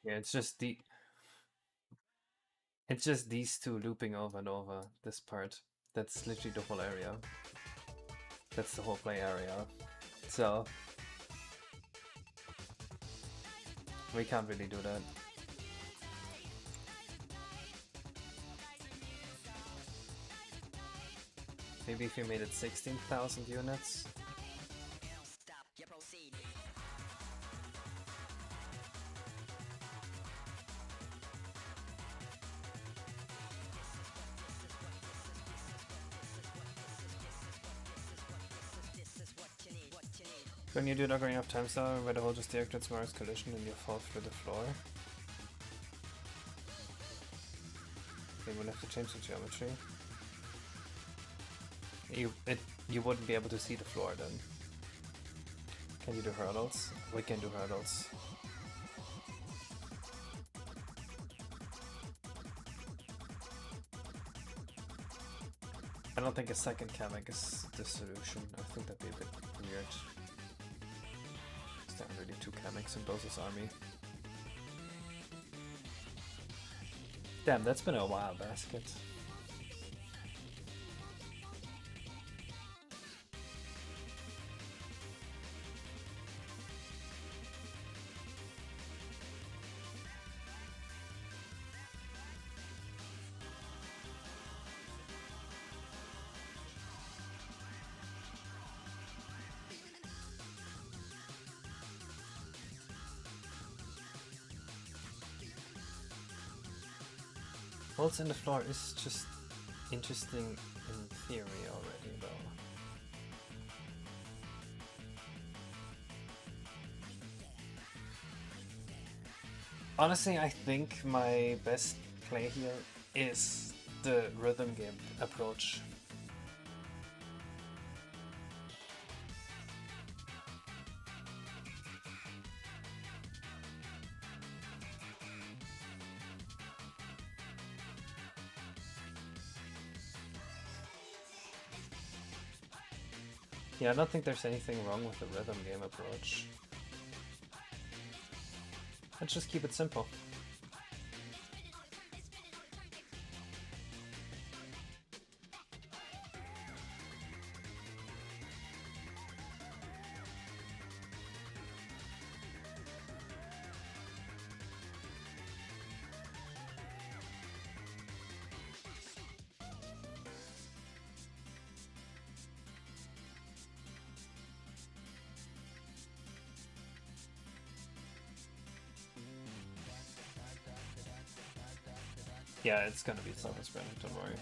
Speaker 1: Yeah, it's just these two looping over and over, this part. That's literally the whole area. That's the whole play area. So we can't really do that. Maybe if you made it 16,000 units. When you do an Ocarina of Time style, where the hole just deactivates Mars collision and you fall through the floor. Okay, we'll have to change the geometry. You wouldn't be able to see the floor then. Can you do hurdles? We can do hurdles. I don't think a second Kamek is the solution. I think that'd be a bit weird. There aren't really two Kameks in Bowser's army. Damn, that's been a while, Basket. Holes in the floor is just interesting in theory already, though. Honestly, I think my best play here is the rhythm game approach. Yeah, I don't think there's anything wrong with the rhythm game approach. Let's just keep it simple. Yeah, it's gonna be self-spreading, don't worry.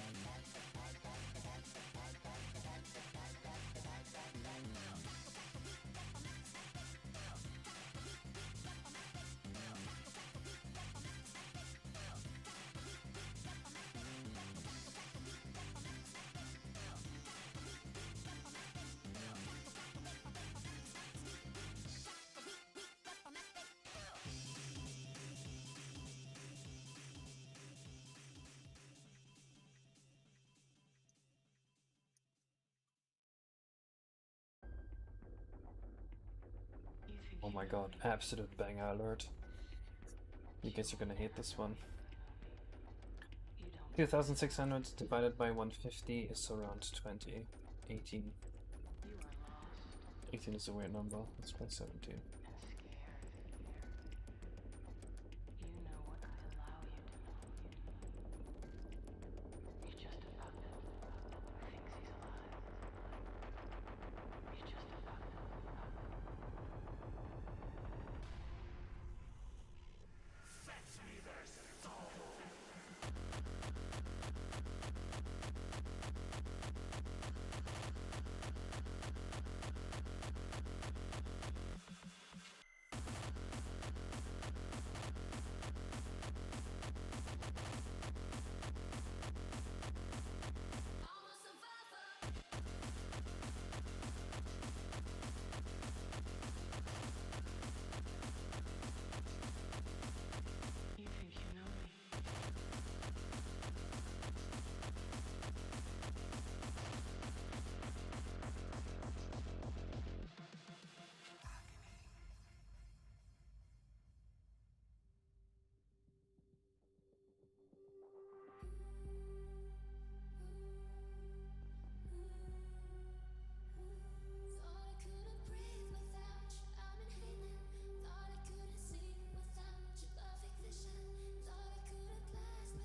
Speaker 1: Oh my god, absolute banger alert. You guys are gonna hate this one. 2,600 divided by 150 is around 20. 18. 18 is a weird number. Let's try 17.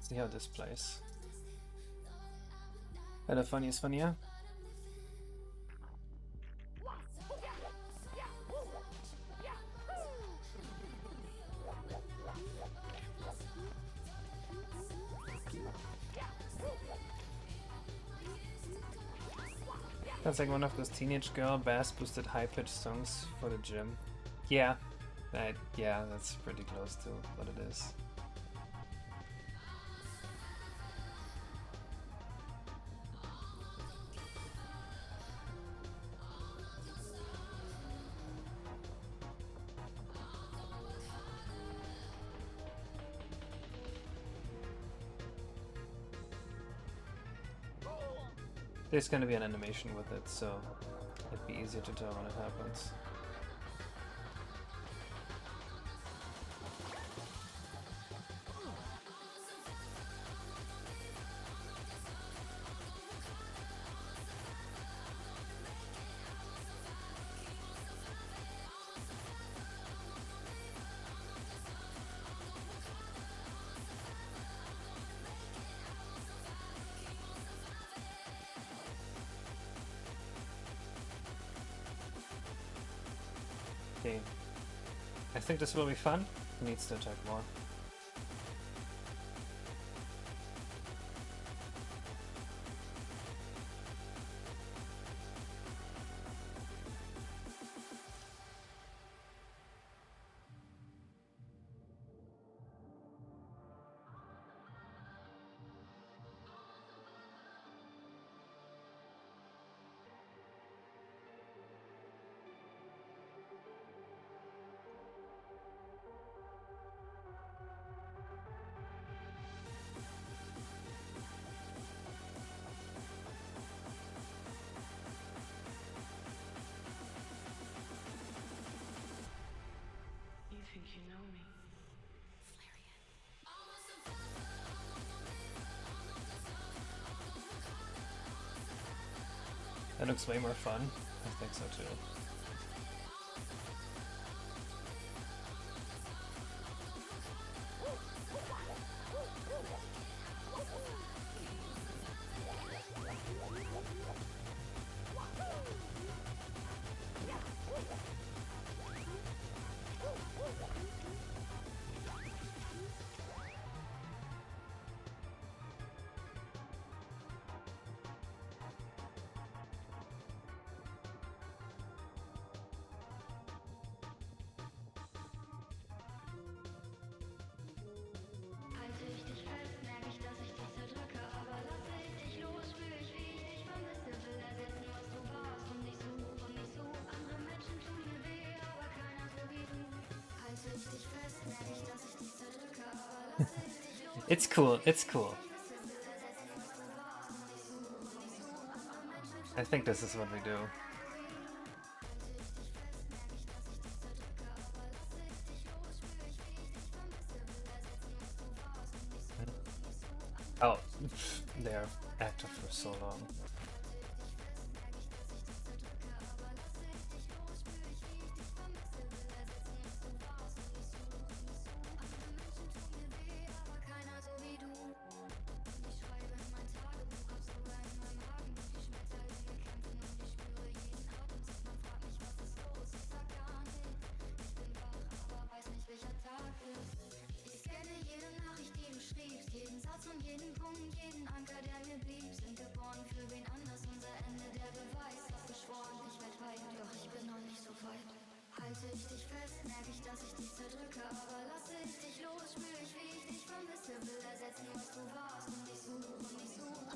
Speaker 1: See how this plays. And the funny is funnier. That's like one of those teenage girl bass boosted high pitched songs for the gym. Yeah, yeah, that's pretty close to what it is. There's gonna be an animation with it, so it'd be easier to tell when it happens. Okay, I think this will be fun. He needs to attack more. That looks way more fun. I think so too. It's cool, it's cool. I think this is what we do. Oh, they're active for so long.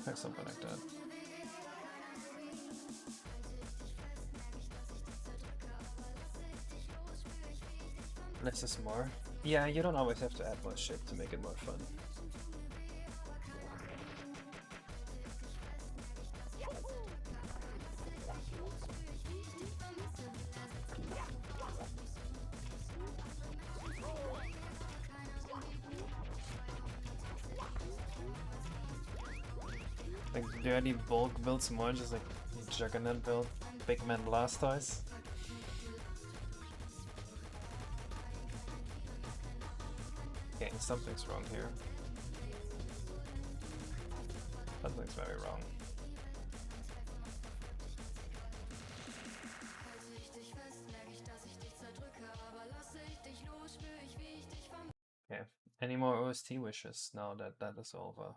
Speaker 1: Or something like that. Less is more. Yeah, you don't always have to add more shit to make it more fun. Like, do any bulk builds more, just like Juggernaut build, Big Man Blastoise? Okay, something's wrong here. Something's very wrong. Okay, any more OST wishes now that that is over?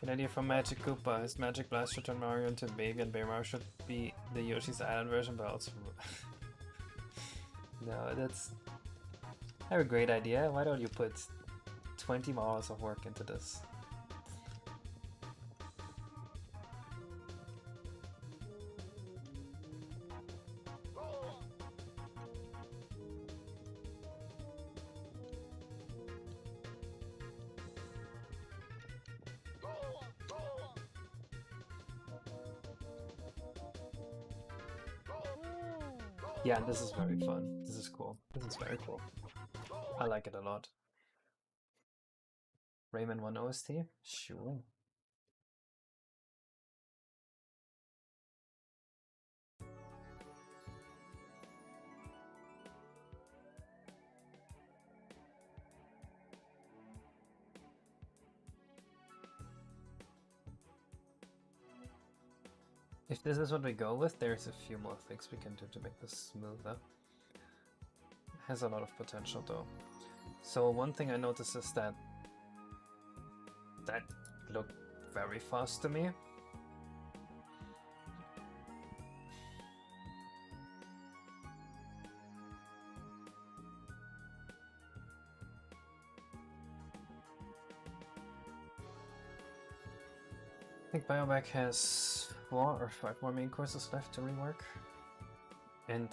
Speaker 1: An idea from Magic Koopa. His Magic Blast should turn Mario into a baby, and Mario should be the Yoshi's Island version, but also... No, that's... I have a great idea. Why don't you put 20 more hours of work into this? Yeah, this is very fun. This is cool. This is very cool. I like it a lot. Rayman 1 OST? Sure. If this is what we go with, there's a few more things we can do to make this smoother. Has a lot of potential though. So one thing I noticed is that looked very fast to me. I think Bioback has 4 or 5 more main courses left to rework. And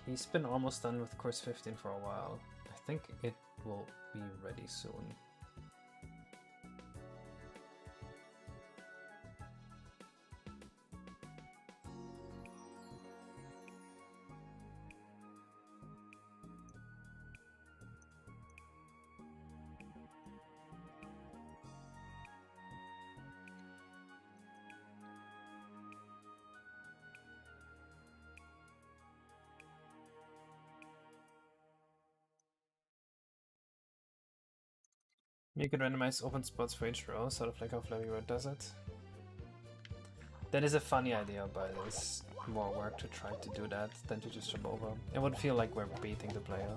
Speaker 1: he's been almost done with course 15 for a while. I think it will be ready soon. You can randomize open spots for each row, sort of like how Flappy Bird does it. That is a funny idea, but it's more work to try to do that than to just jump over. It would feel like we're beating the player.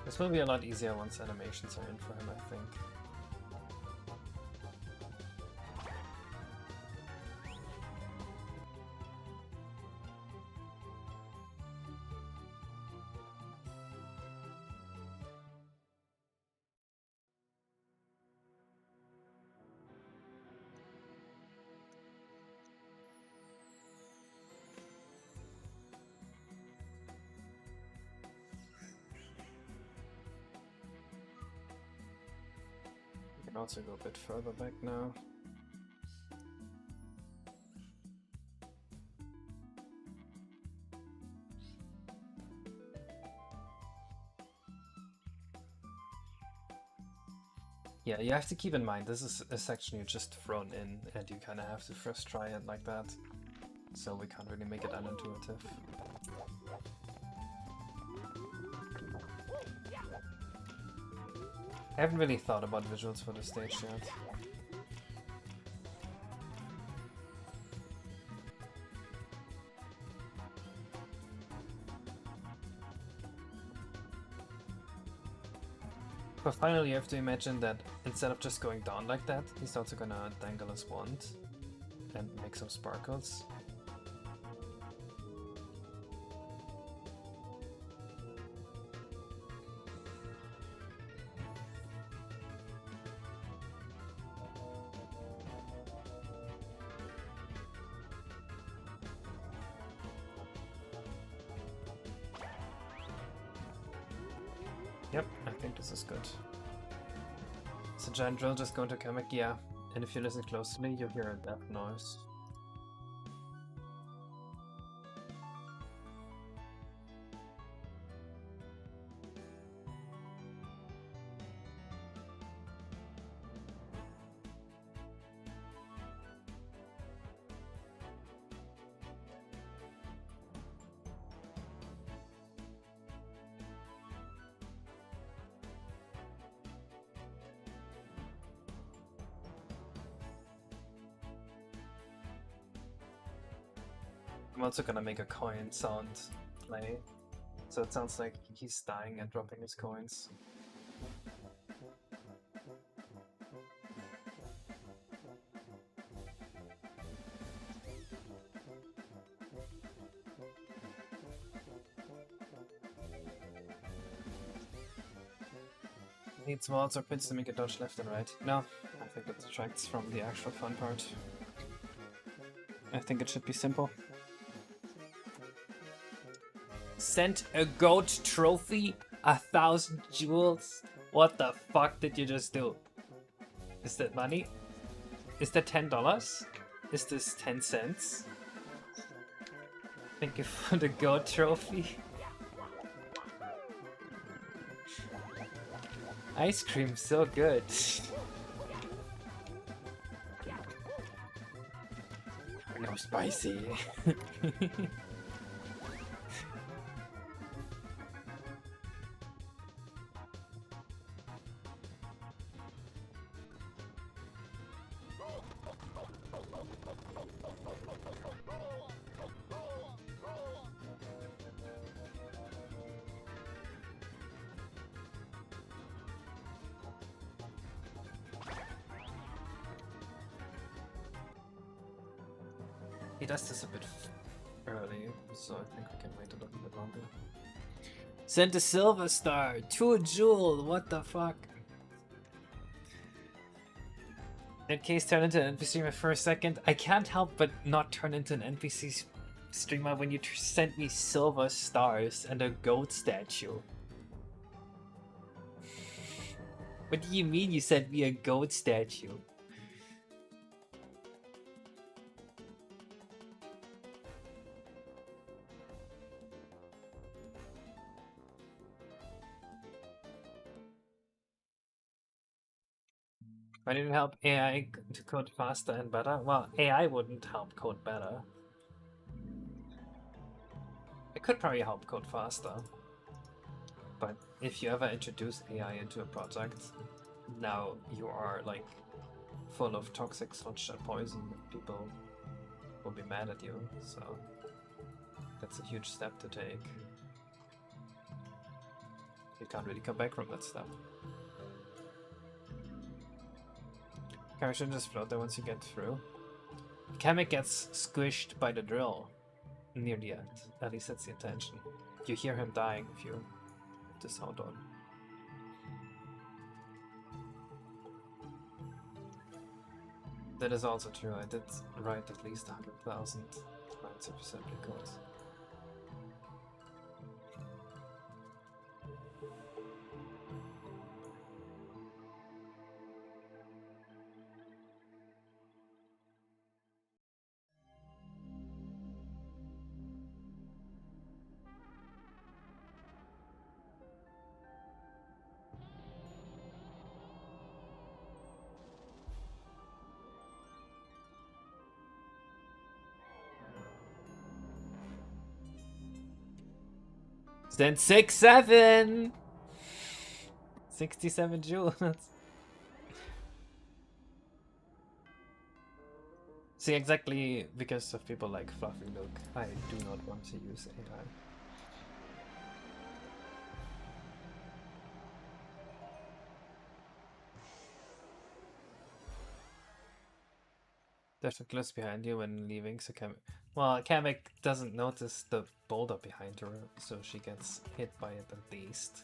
Speaker 1: This will be a lot easier once animations are in for him, I think. Also go a bit further back now. Yeah, you have to keep in mind this is a section you just thrown in and you kind of have to first try it like that. So we can't really make it unintuitive. I haven't really thought about visuals for the stage yet. But finally you have to imagine that instead of just going down like that, he's also gonna dangle his wand and make some sparkles. Yep, I think this is good. Is the giant drill just going to come back? Yeah, and if you listen closely, you'll hear a death noise. I'm also gonna make a coin sound play, so it sounds like he's dying and dropping his coins. Needs walls or pits to make it dodge left and right. No, I think that detracts from the actual fun part. I think it should be simple. Sent a goat trophy? 1,000 jewels? What the fuck did you just do? Is that money? Is that $10? Is this 10 cents? Thank you for the goat trophy. Ice cream, so good. No spicy. He does this a bit early, so I think we can wait a little bit longer. Sent a silver star, 2 jewel, what the fuck? In case turn into an NPC streamer for a second, I can't help but not turn into an NPC streamer when you sent me silver stars and a goat statue. What do you mean you sent me a goat statue? I didn't help AI to code faster and better. Well, AI wouldn't help code better. It could probably help code faster. But if you ever introduce AI into a project, now you are like full of toxic sludge and poison. People will be mad at you, so that's a huge step to take. You you can't really come back from that step. Okay, we should just float there once you get through. Kamek gets squished by the drill near the end. At least that's the intention. You hear him dying if you have the sound on. That is also true. I did write at least 100,000 lines of assembly code. Then 6-7! 67 joules. See, exactly because of people like Fluffy Luke, I do not want to use AI. There's a cliff behind you when leaving, so Kamek doesn't notice the boulder behind her, so she gets hit by it at least.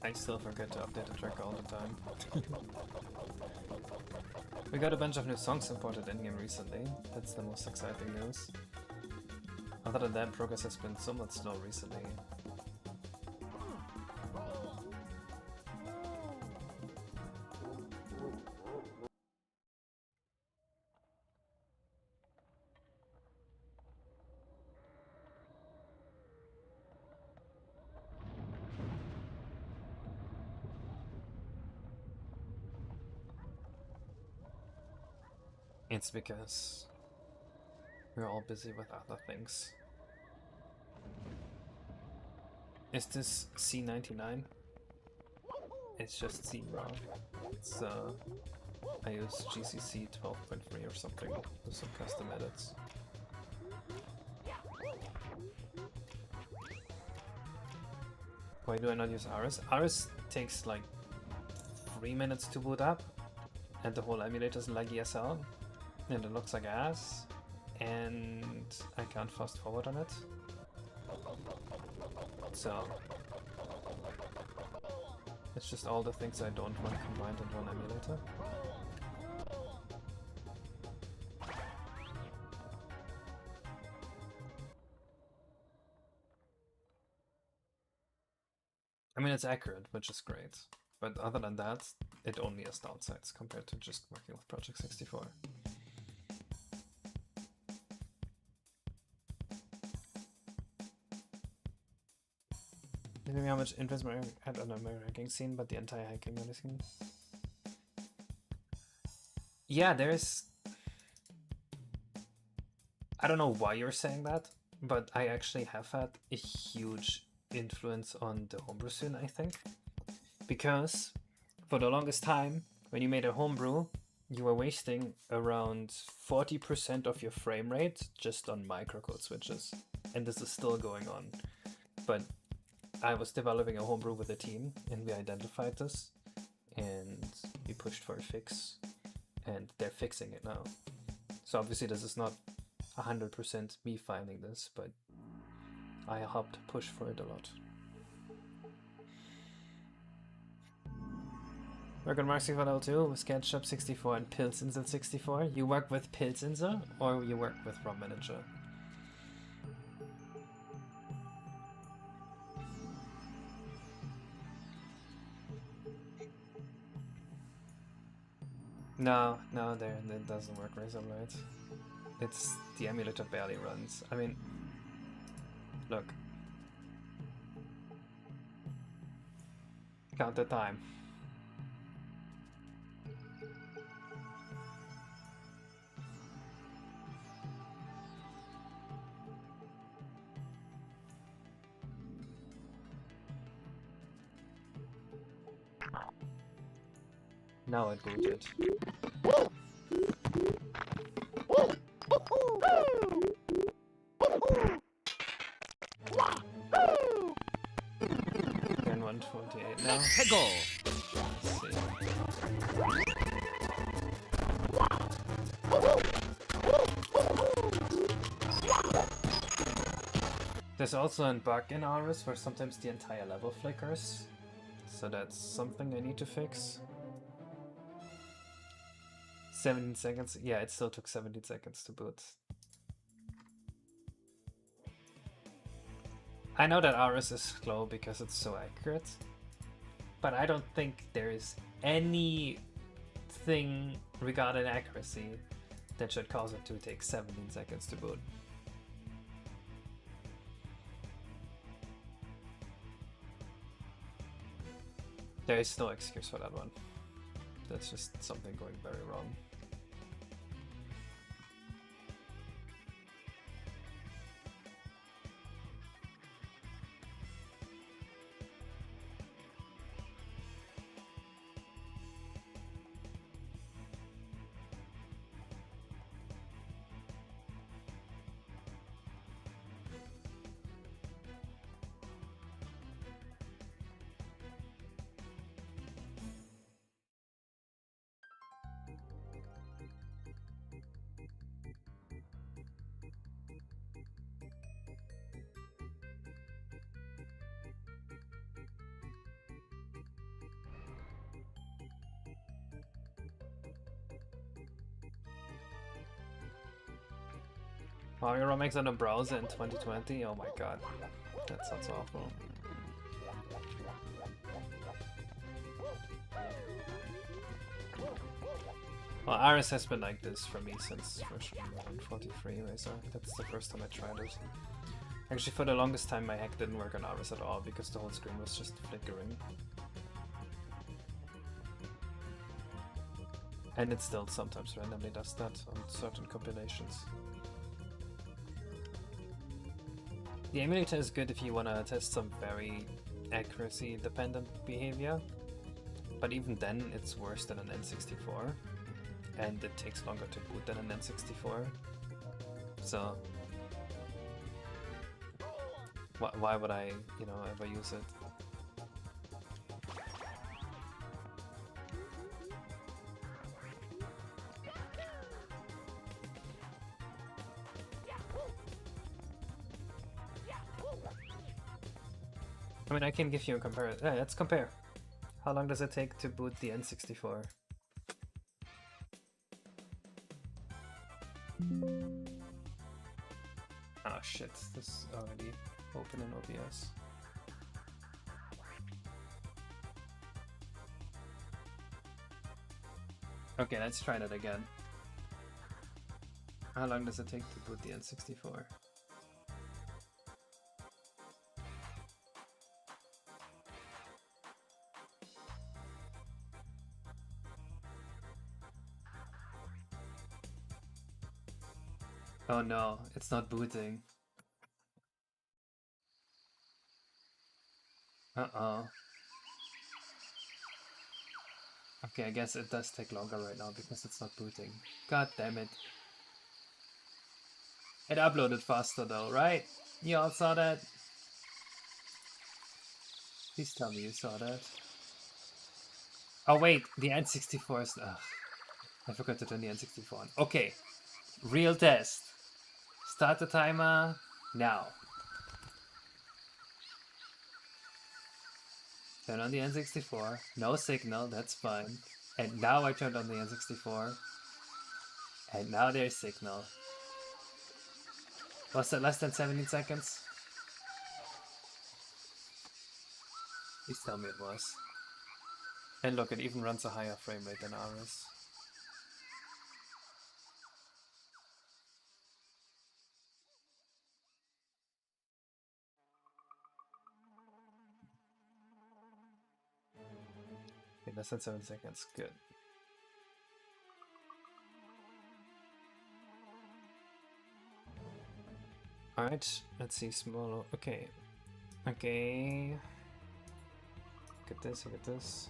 Speaker 1: I still forget to update the track all the time. We got a bunch of new songs imported in-game recently. That's the most exciting news. Other than that, progress has been somewhat slow recently. It's because we're all busy with other things. Is this C99? It's just C raw. It's I use GCC 12.3 or something with some custom edits. Why do I not use Aris? Aris takes like 3 minutes to boot up, and the whole emulator is like ESL. And it looks like ass, and I can't fast forward on it. So it's just all the things I don't want combined into one emulator. I mean, it's accurate, which is great, but other than that, it only has downsides compared to just working with Project 64. Maybe how much interest I had on the hacking scene, but the entire hacking scene. Yeah, there's... I don't know why you're saying that, but I actually have had a huge influence on the homebrew scene, I think. Because for the longest time, when you made a homebrew, you were wasting around 40% of your frame rate just on microcode switches. And this is still going on. But I was developing a homebrew with a team, and we identified this, and we pushed for a fix, and they're fixing it now. So obviously this is not 100% me finding this, but I helped push for it a lot. Work on Marxi Level 2 with SketchUp 64 and Pilzinsel 64. You work with Pilzinsel or you work with ROM Manager? No, it doesn't work Razorblade. It's the emulator barely runs. I mean, look. Count the time. Now it booted. Turn 148 now.
Speaker 3: Pickle!
Speaker 1: Let's see. There's also a bug in Aris where sometimes the entire level flickers. So that's something I need to fix. 17 seconds. Yeah, it still took 17 seconds to boot. I know that Aris is slow because it's so accurate, but I don't think there is anything regarding accuracy that should cause it to take 17 seconds to boot. There is no excuse for that one. That's just something going very wrong. Mario Remix on a browser in 2020? Oh my god. That sounds awful. Well, Aris has been like this for me since version 143, so that's the first time I tried it. Actually, for the longest time my hack didn't work on Aris at all because the whole screen was just flickering. And it still sometimes randomly does that on certain compilations. The emulator is good if you want to test some very accuracy dependent behavior, but even then it's worse than an N64, and it takes longer to boot than an N64. So why would I, ever use it? I mean, I can give you a comparison. Let's compare. How long does it take to boot the N64? Oh shit, this is already open in OBS. Okay, let's try that again. How long does it take to boot the N64? Oh no, it's not booting. Uh-oh. Okay, I guess it does take longer right now because it's not booting. God damn it. It uploaded faster though, right? You all saw that? Please tell me you saw that. Oh wait, the N64 is... Ugh, I forgot to turn the N64 on. Okay, real test. Start the timer now. Turn on the N64. No signal, that's fine. And now I turned on the N64. And now there's signal. Was that less than 17 seconds? Please tell me it was. And look, it even runs a higher frame rate than ours. Okay, less than 7 seconds, good. Alright, let's see, smaller, okay. Okay. Get this, I get this.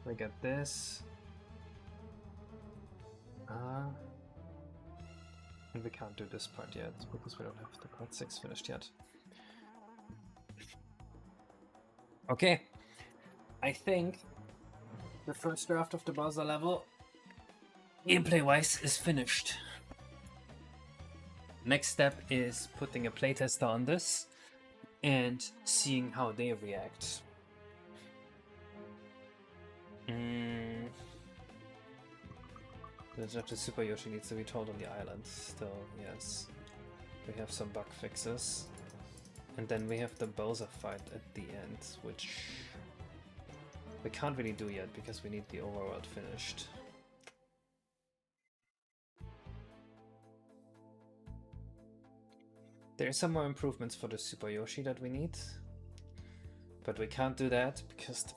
Speaker 1: We get this. And we can't do this part yet because we don't have the part 6 finished yet. Okay. I think the first draft of the Bowser level, gameplay-wise, is finished. Next step is putting a playtester on this and seeing how they react. The Super Yoshi needs to be told on the island still, yes. We have some bug fixes. And then we have the Bowser fight at the end, which we can't really do yet because we need the overworld finished. There are some more improvements for the Super Yoshi that we need, but we can't do that because the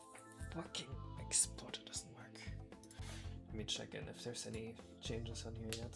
Speaker 1: fucking exporter doesn't work. Let me check in if there's any changes on here yet.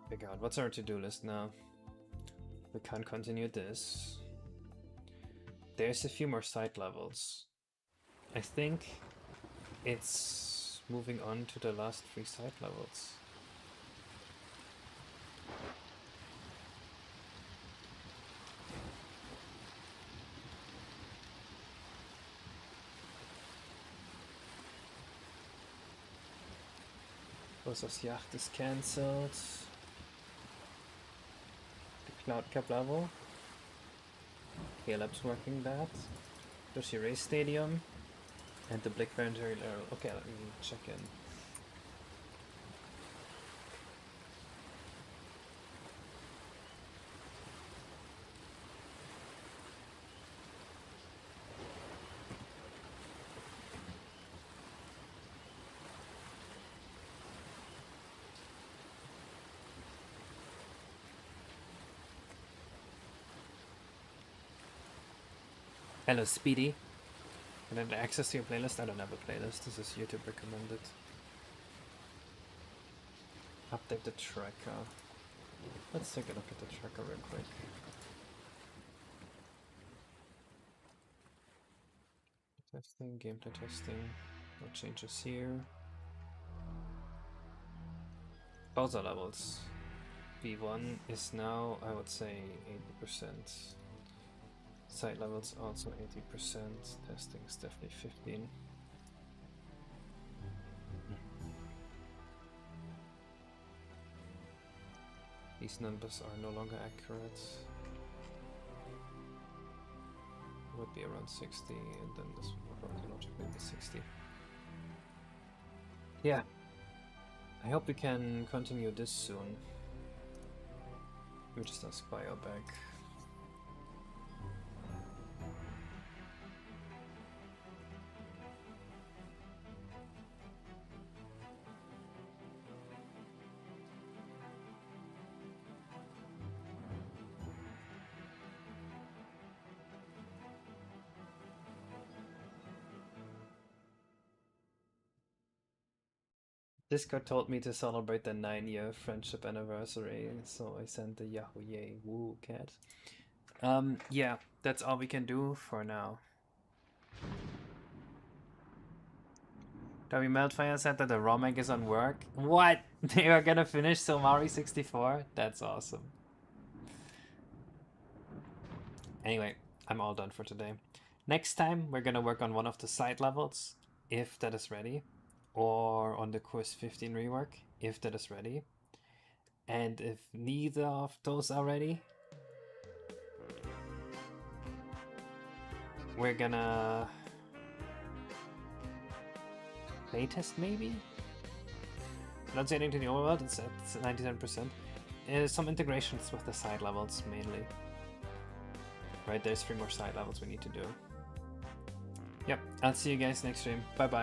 Speaker 1: Figure out what's our to-do list now. We can't continue this. There's a few more side levels. I think it's moving on to the last 3 side levels. Bowser's Yacht is cancelled. Cloud Cap level. Caleb's working that. Yoshi Race Stadium. And the Black Planetary level. Okay, let me check in. Hello, Speedy. Can I have access to your playlist? I don't have a playlist. This is YouTube recommended. Update the tracker. Let's take a look at the tracker real quick. Testing, gameplay testing. No changes here. Bowser levels. V1 is now, I would say, 80%. Side levels also 80%. Testing is definitely 15. These numbers are no longer accurate. would be around 60, and then this would probably logically be 60. Yeah. I hope we can continue this soon. We just ask Bio back. Discord told me to celebrate the 9-year friendship anniversary, so I sent the Yahoo Yay Woo cat. Yeah, that's all we can do for now. W Meltfire said that the Romek is on work. What? They are gonna finish Silmari 64? That's awesome. Anyway, I'm all done for today. Next time, we're gonna work on one of the side levels, if that is ready. Or on the Course 15 rework, if that is ready. And if neither of those are ready, we're gonna playtest maybe? Not saying to the overworld, it's at 97%. Some integrations with the side levels mainly. Right, there's 3 more side levels we need to do. Yep, I'll see you guys next stream. Bye bye.